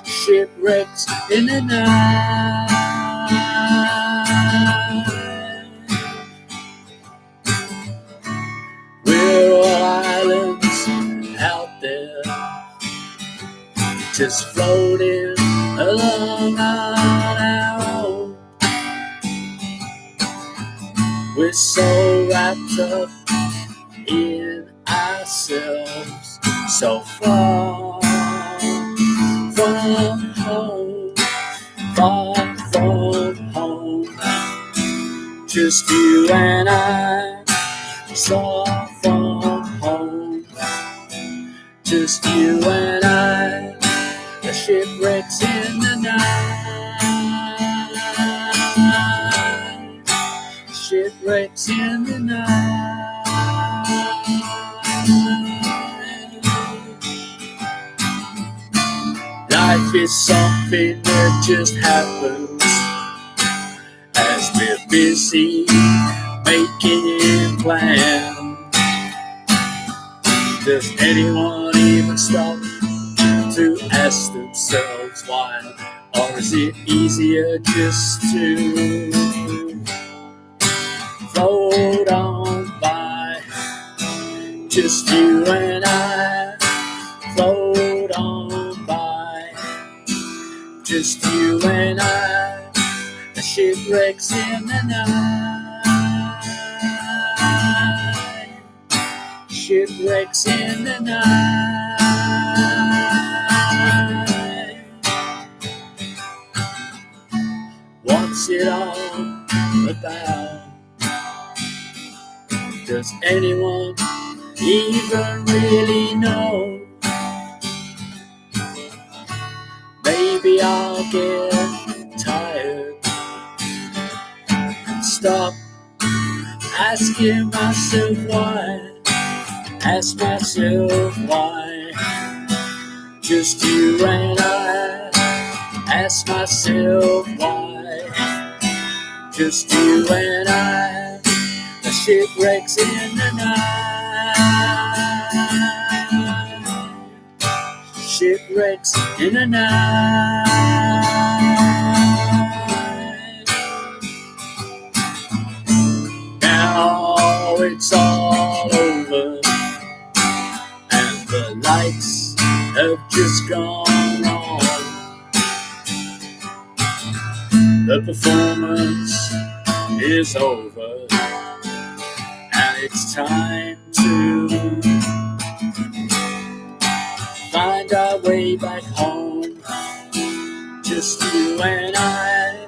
Shipwrecks in the night. We're all islands out there, just floating along on our own. We're so wrapped up in ourselves, so far from home, far from home. Just you and I, so from home. Just you and I. The shipwrecks in the night. Shipwrecks in the night. Life is something that just happens as we're busy making plans. Does anyone even stop to ask themselves why? Or is it easier just to float on by? Just you and I, float on by. Just you and I, the shipwrecks in the night. Shipwrecks in the night. What's it all about? Does anyone even really know? Maybe I'll get tired and stop asking myself why. Ask myself why. Just you and I. Ask myself why. Just you and I. The shipwrecks in the night. Shipwrecks in the night. lights have just gone on. The performance is over, and it's time to find our way back home. Just you and I,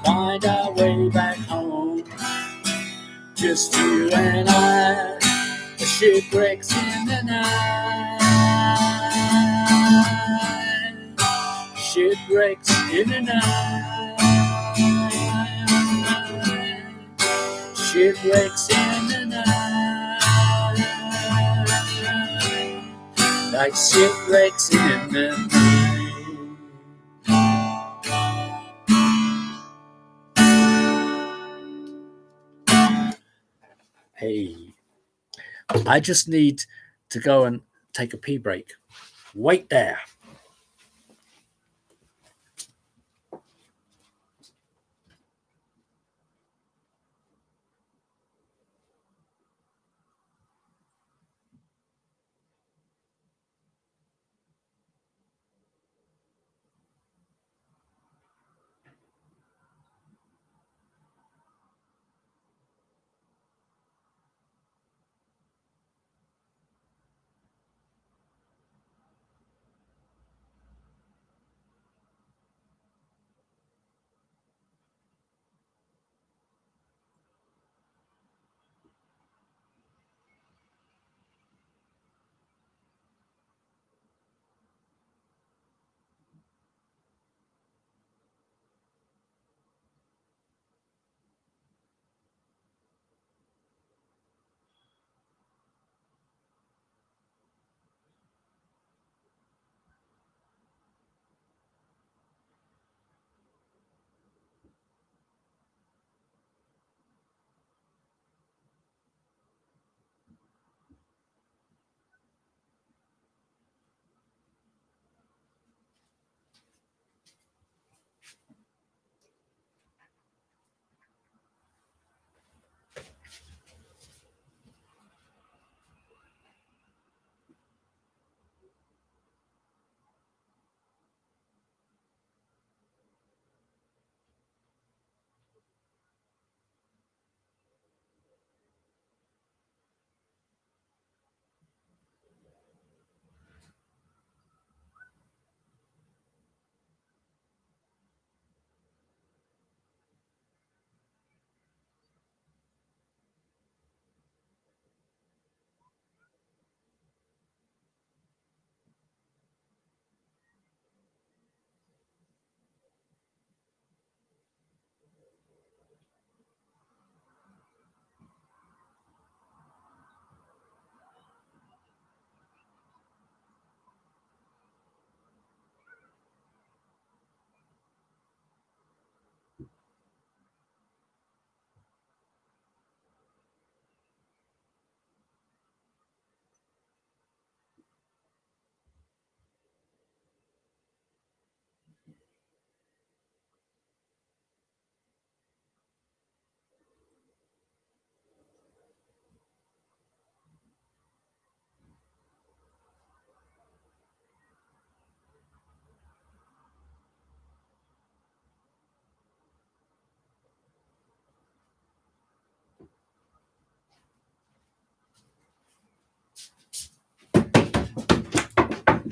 find our way back home. Just you and I, the shipwrecks in the night. Shipwrecks in the night. Shipwrecks in the night. Like shipwrecks in the night. Hey, I just need to go and take a pee break. Wait there.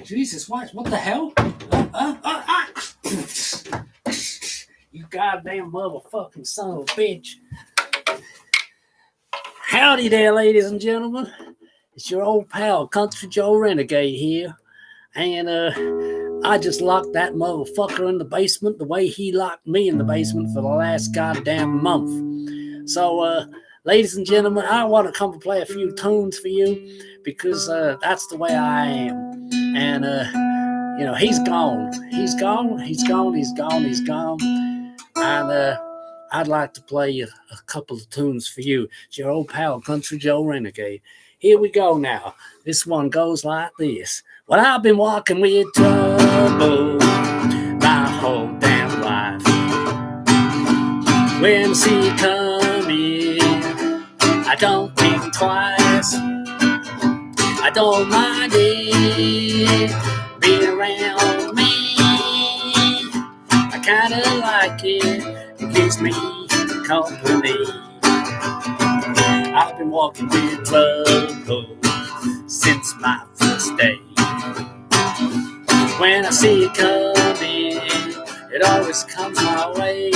Jesus, what the hell? You goddamn motherfucking son of a bitch. Howdy there, ladies and gentlemen. It's your old pal, Country Joe Renegade here. And I just locked that motherfucker in the basement the way he locked me in the basement for the last goddamn month. So, ladies and gentlemen, I want to come and play a few tunes for you because that's the way I am. And, you know, he's gone. He's gone. And I'd like to play a couple of tunes for you. It's your old pal, Country Joe Renegade. Here we go now. This one goes like this. Well, I've been walking with trouble my whole damn life. When I see you coming, I don't think twice. I I don't mind it being around me. I kinda like it. It gives me company. I've been walking with trouble since my first day. When I see it coming, it always comes my way.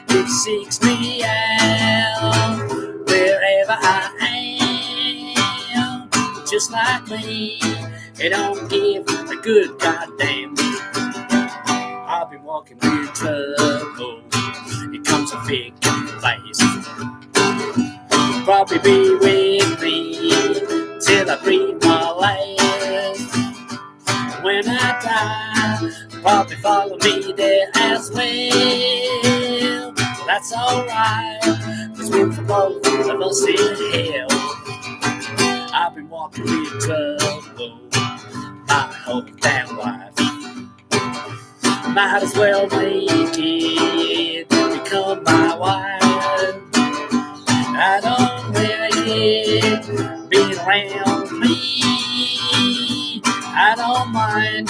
It seeks me out wherever I am. Just like me, it don't give a good goddamn. I've been walking with trouble. It comes a thick and fast. Probably be with me till I breathe my last. When I die, probably follow me there as well. That's alright, 'cause we're for both of us in hell. I've been walking with trouble my whole damn life. Might as well make it become my wife. I don't really being around me. I don't mind,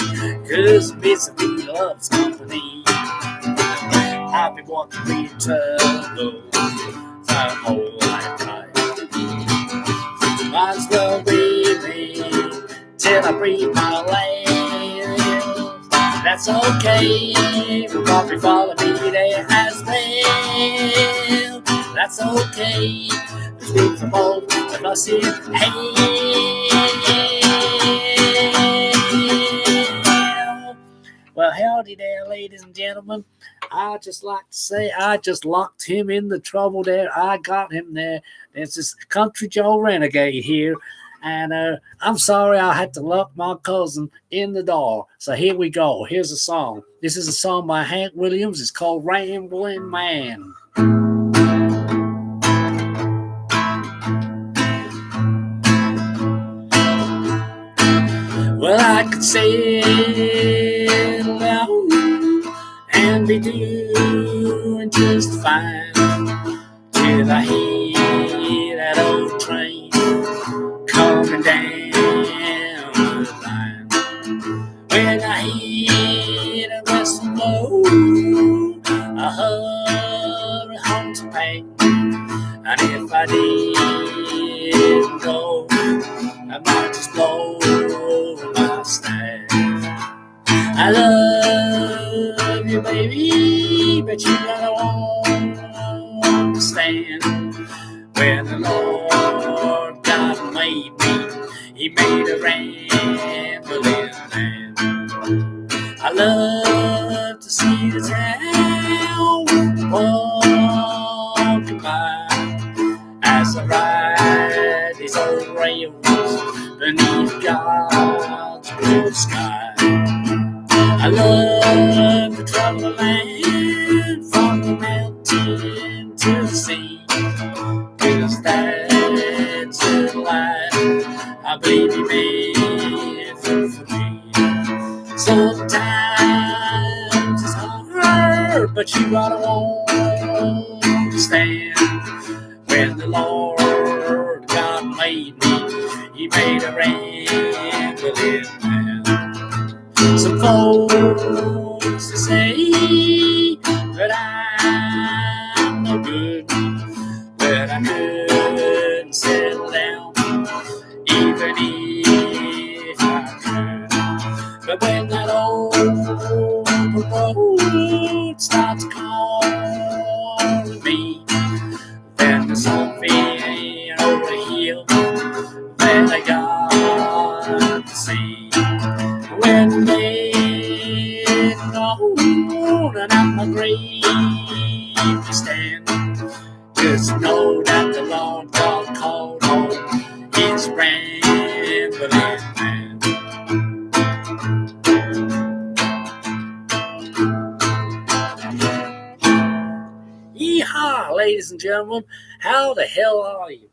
'cause misery loves company. I've been walking with trouble my whole lifetime. Might as well be me till I breathe my last. That's okay, we'll probably follow me there as well. That's okay, let's speak for both of us in hell. Well, howdy there, ladies and gentlemen. I just like to say I just locked him in the trouble there. I got him there. This is Country Joe Renegade here. And I'm sorry I had to lock my cousin in the door. So here we go. Here's a song. This is a song by Hank Williams. It's called Ramblin Man. Well, I could sail down and be doing just fine till I hear that old train coming down the line. When I hear the whistle blow, I hurry home to pay. And if I didn't go, I might just blow my stack. I love you, baby, but you gotta understand. When the Lord God made me, He made a rambling man. I love to see the town walking by as I ride these old rails beneath God's blue sky. I love to travel the land from the mountain to the sea, 'cause that's the life I believe He made for me. Sometimes it's hard, but you gotta understand. When the Lord God made me, He made a rambling man. Some folks say that I'm no good, that I couldn't settle down, even if I could. But when that old road starts calling me, then there's something over here that I got to see. When they know that I'm a grave to stand, just know that the Lord God called home His rambling man. Yeehaw, ladies and gentlemen, how the hell are you?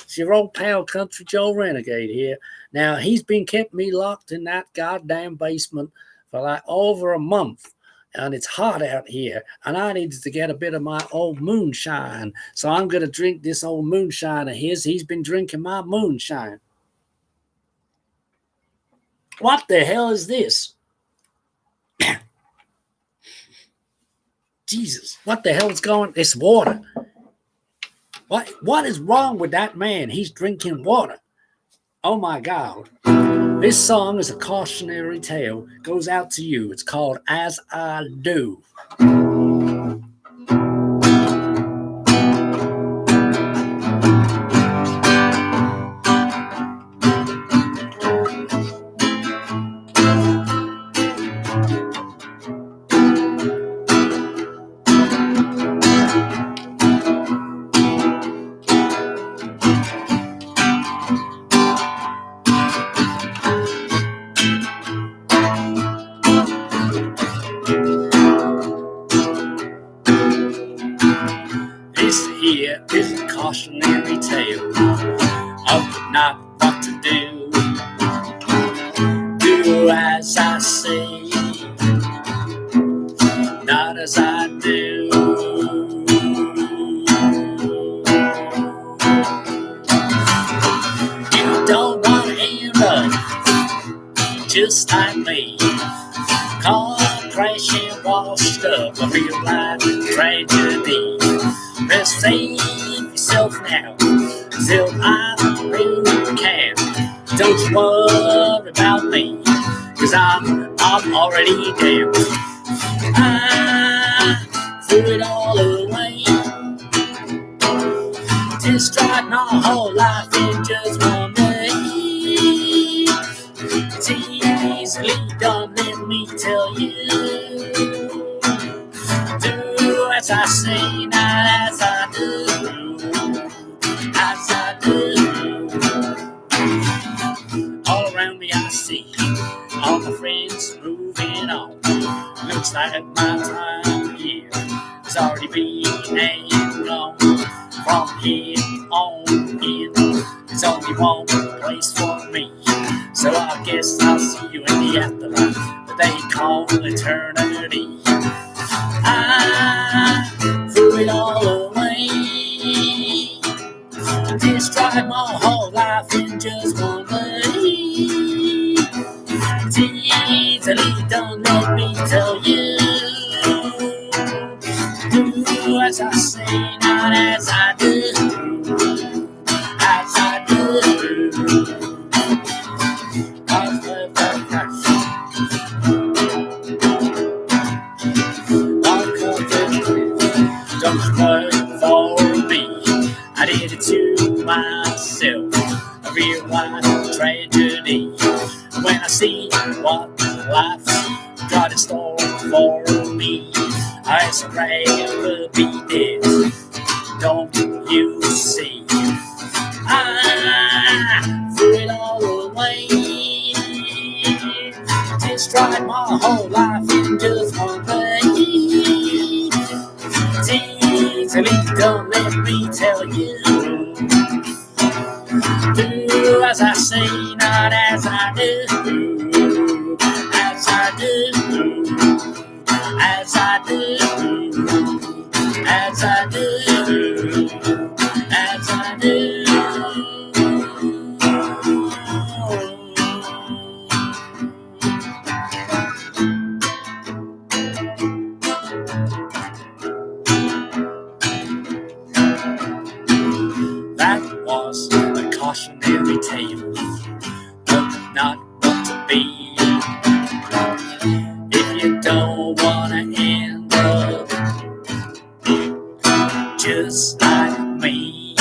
It's your old pal Country Joe Renegade here. Now, he's been keeping me locked in that goddamn basement for like over a month. And it's hot out here. And I needed to get a bit of my old moonshine. So I'm going to drink this old moonshine of his. He's been drinking my moonshine. What the hell is this? Jesus, what the hell is going? It's water. What is wrong with that man? He's drinking water. Oh my God. This song is a cautionary tale. Goes out to you. It's called As I Do. This here is a cautionary tale of not what to do. Do as I say, not as I do. You don't want to end up just like me. Car crashing, washed up, a real life tragedy. Best save yourself now, till I really can. Don't you worry about me, cause I'm already down. I threw it all away. Destroyed my whole life in just one day. It's easily done, let me tell you. Do as I say, not as I do. As I do. All around me I see all my friends moving on. Looks like my time here has already been and gone. From here on in, there's only one place for me. So I guess I'll see you in the afterlife that they call eternity. I threw it all away. Destroyed my whole life in just one day. It's easily done, let me tell you. Do as I say, not as I do. As I do. Don't work for me. I did it to myself. A real life tragedy. When I see what life's got in store for me, I'd rather be dead. Don't you see? I threw it all away. Destroyed my whole life in just one day. It's easily done, let me tell you. Do as I say, not as I do. As I do. As I do. As I do. As I do. That was a cautionary tale of not what to be. If you don't want to end up just like me.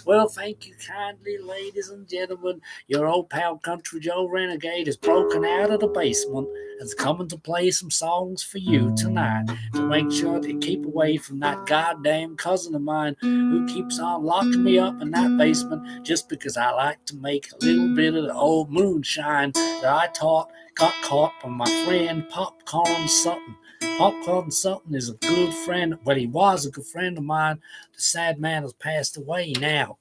Well, thank you kindly, ladies and gentlemen. Your old pal Country Joe Renegade is broken out of the basement and is coming to play some songs for you tonight to make sure to keep away from that goddamn cousin of mine who keeps on locking me up in that basement just because I like to make a little bit of the old moonshine that I got caught from my friend Popcorn Sutton. Popcorn Sutton is a good friend, but he was a good friend of mine. The sad man has passed away now.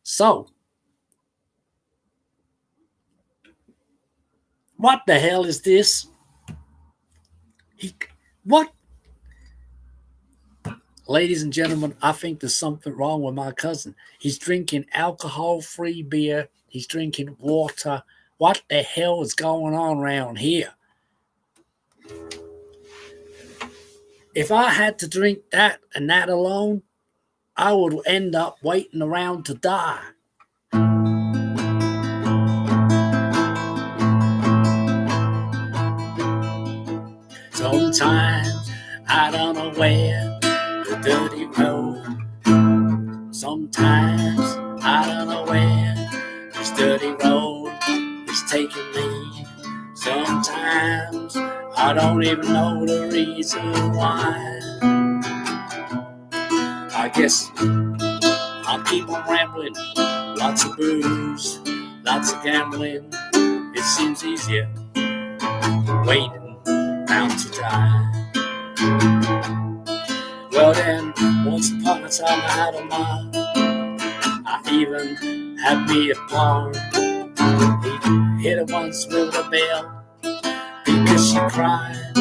So, what the hell is this? What? Ladies and gentlemen, I think there's something wrong with my cousin. He's drinking alcohol-free beer. He's drinking water. What the hell is going on around here? If I had to drink that and that alone, I would end up waiting around to die. Sometimes I don't know where the dirty road. Sometimes I don't know where this dirty road is taking me. Sometimes I don't even know the reason why. I guess I'll keep on rambling. Lots of booze, lots of gambling. It seems easier waiting around to die. Well then, once upon a time I had a mom. I even had me a pawn. He hit her once with a bell because she cried.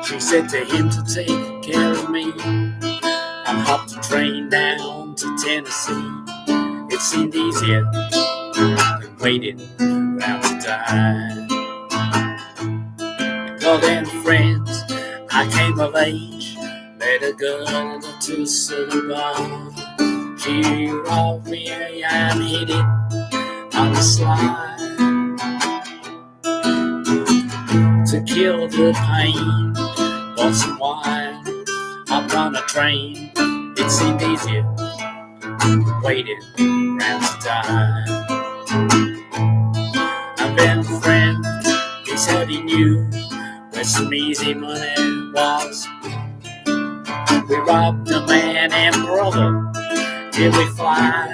She said to him to take care of me and hopped the train down to Tennessee. It seemed easier than waiting around to die. Well then, friends, I came of age, met a girl to a silver bar. She robbed me and hit it on the slide. To kill the pain, bought some wine, hopped on a train. It seemed easier waiting around to die. And then a friend, he said he knew where some easy money was. We robbed a man and brother till we fly.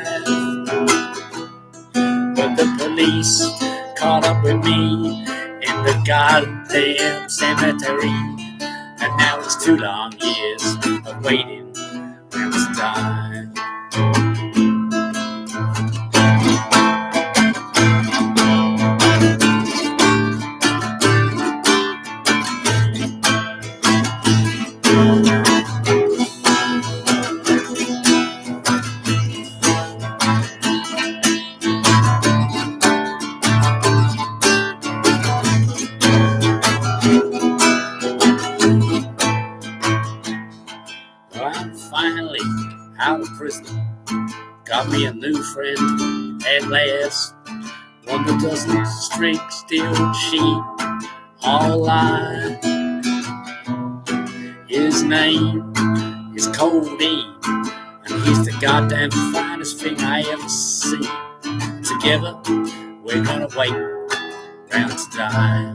But the police caught up with me in the goddamn cemetery. And now it's 2 long years of waiting around to die. Got me a new friend at last, one that doesn't drink, steal, cheat, all lie. His name is Codeine, and he's the goddamn finest thing I ever seen. Together, we're gonna wait round to die.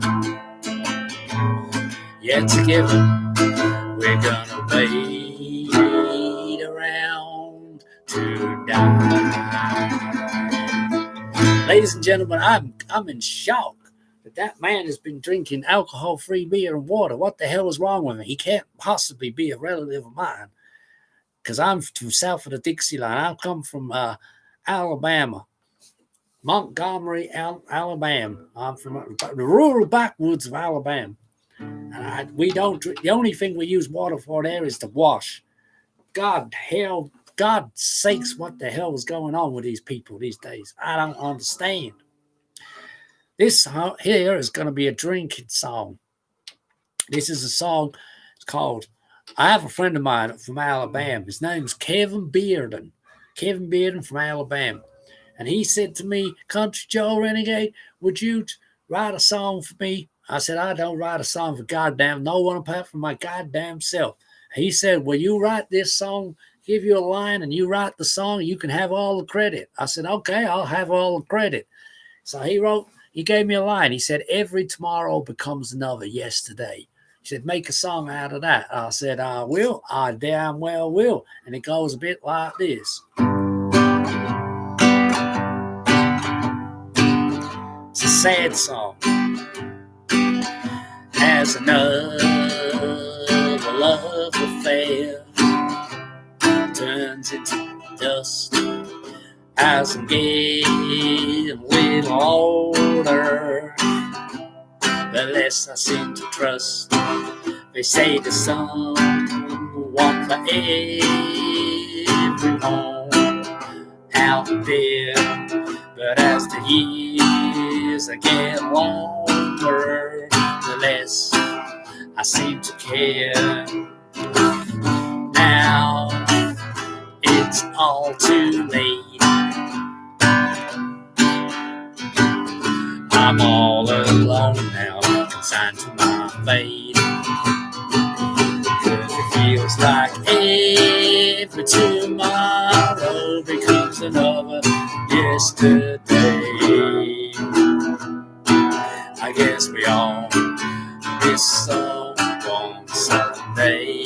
Yeah, together, we're gonna wait around to die. Ladies and gentlemen, I'm in shock that man has been drinking alcohol-free beer and water. What the hell is wrong with him? He can't possibly be a relative of mine, because I'm from south of the Dixie line. I come from Alabama, Montgomery, Alabama. I'm from the rural backwoods of Alabama. And we don't drink. The only thing we use water for there is to wash. God sakes, what the hell is going on with these people these days? I don't understand. This here is going to be a drinking song. This is a song. It's called, I have a friend of mine from Alabama. His name's Kevin Bearden. Kevin Bearden from Alabama. And he said to me, Country Joe Renegade, would you write a song for me? I said, I don't write a song for goddamn no one apart from my goddamn self. He said, will you write this song, give you a line, and you write the song, you can have all the credit. I said, okay, I'll have all the credit. So he gave me a line. He said, every tomorrow becomes another yesterday. He said, make a song out of that. I said, I will. I damn well will. And it goes a bit like this. It's a sad song. As another love affair turns into dust, as I'm getting a little older, the less I seem to trust. They say the sun everyone out there. But as the years get longer, the less I seem to care. Now it's all too late. I'm all alone now, consigned to my fate. 'Cause it feels like every tomorrow becomes another yesterday. I guess we all miss someone someday.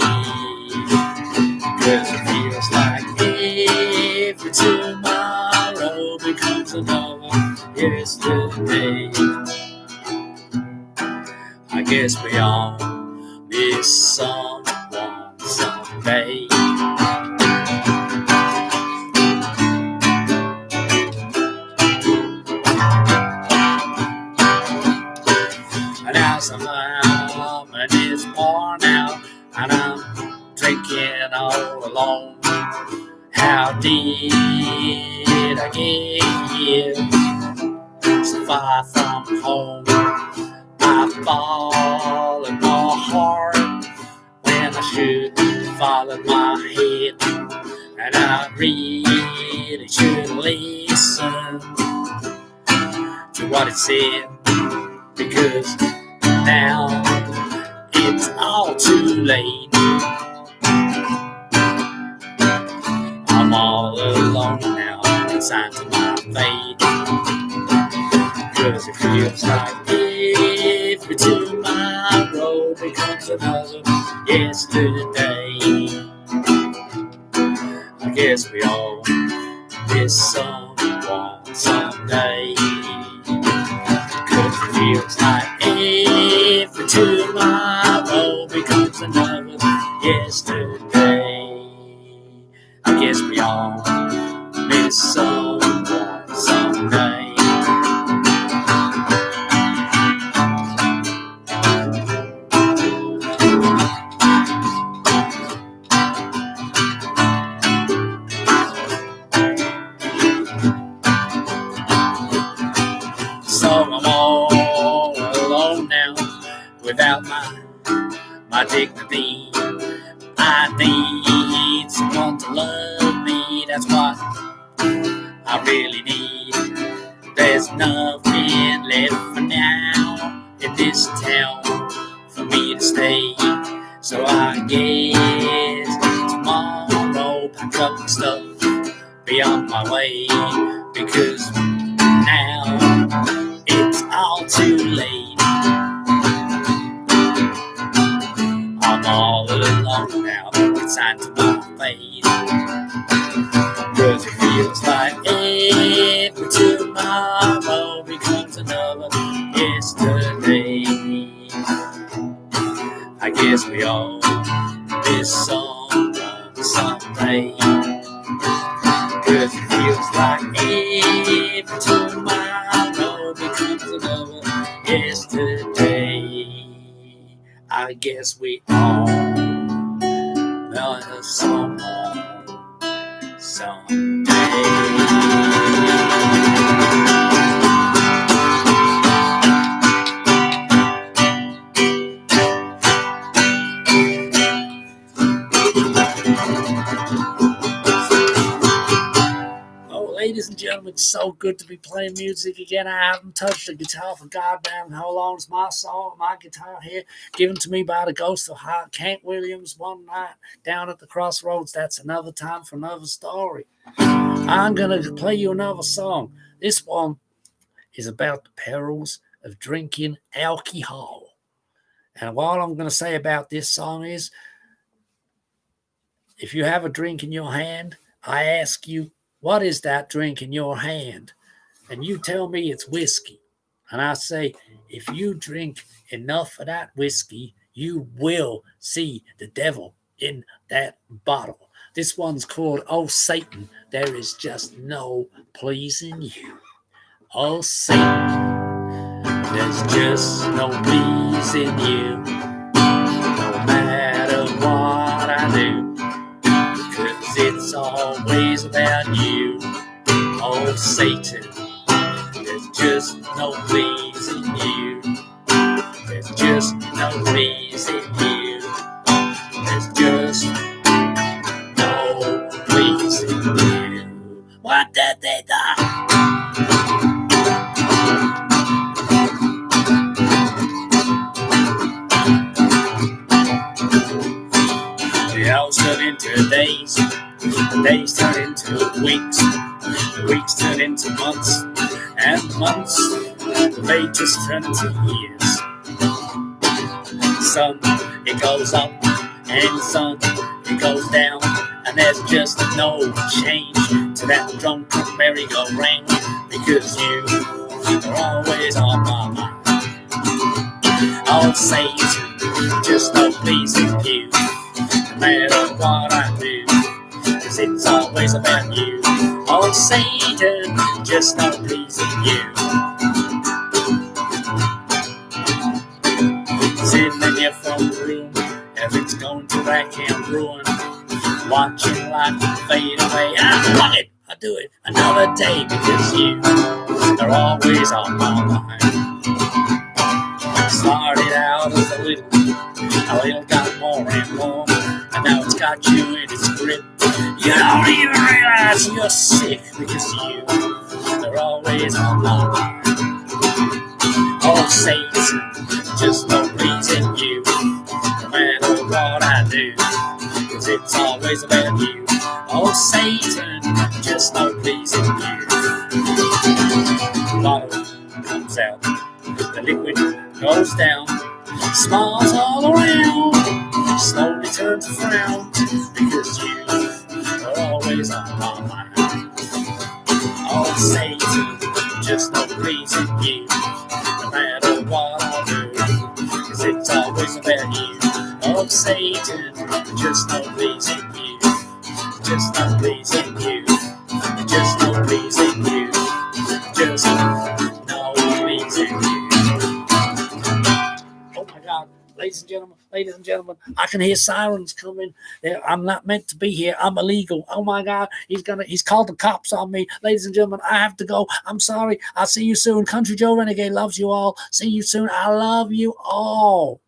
'Cause it feels like every tomorrow becomes another yesterday. I guess we all miss someone someday. And now somehow and it's worn out, and I'm drinking all alone. How did I get here? So far from home. I fall in my heart when I should fall in my head. And I really should listen to what it said, because now it's all too late. I'm all alone now, consigned to my fate. 'Cause it feels like every tomorrow becomes another yesterday. I guess we all miss someone someday. 'Cause it feels like every tomorrow becomes another yesterday. I guess we all miss someone someday. So I'm all alone now, without my dignity. I need someone to love me, that's what I really need. There's nothing left for now in this town for me to stay. So I guess tomorrow pack up my stuff, be on my way, because now it's all too late. I'm all alone now, consigned to my fate. 'Cause it feels like every tomorrow becomes another yesterday. I guess we all miss someone someday. 'Cause it feels like every tomorrow becomes another yesterday. I guess we all miss someone someday. Ladies and gentlemen, it's so good to be playing music again. I haven't touched a guitar for goddamn how long. It's my song, my guitar here, given to me by the ghost of Hart Kent Williams one night down at the crossroads. That's another time for another story. I'm going to play you another song. This one is about the perils of drinking alcohol. And what I'm going to say about this song is, if you have a drink in your hand, I ask you, what is that drink in your hand? And you tell me it's whiskey. And I say, if you drink enough of that whiskey, you will see the devil in that bottle. This one's called Oh Satan, There Is Just No Pleasing You. Oh Satan, there's just no pleasing you. No matter what I do, Oh, Satan, there's just no pleasing you. There's just no pleasing you. There's just no pleasing you. What did they do? The hours turn into days, the days turn into weeks, the weeks turn into months, and months, they just turn into years. Sun, it goes up, and sun, it goes down, and there's just no change to that drunken merry-go-round, because you are always on my mind. Oh, Satan, just no pleasing you. No matter what I do, 'cause it's always about you. Oh, Satan, just not pleasing you. Sitting in your front room, everything's going to rack and ruin. Watching life fade away. I love it, I do it another day, because you are always on my mind. Started out as a little got more and more, and now it's got you in its grip. You don't even realize you're sick, because you are always on my mind. Oh, Satan, just no pleasing you, no matter what I do, 'cause it's always about you. Oh, Satan, just no pleasing you. The bottle comes out, the liquid goes down, smiles all around, slowly turns a frown, because you are always on my mind. Oh, Satan, just no pleasing you, no matter what I do, 'cause it's always about you. Oh, Satan, just no pleasing you, just no pleasing you, just no pleasing you, just no pleasing you. Oh my God, ladies and gentlemen, I can hear sirens coming. I'm not meant to be here. I'm illegal. Oh my God, he's called the cops on me. Ladies and gentlemen, I have to go. I'm sorry. I'll see you soon. Country Joe Renegade loves you all. See you soon. I love you all.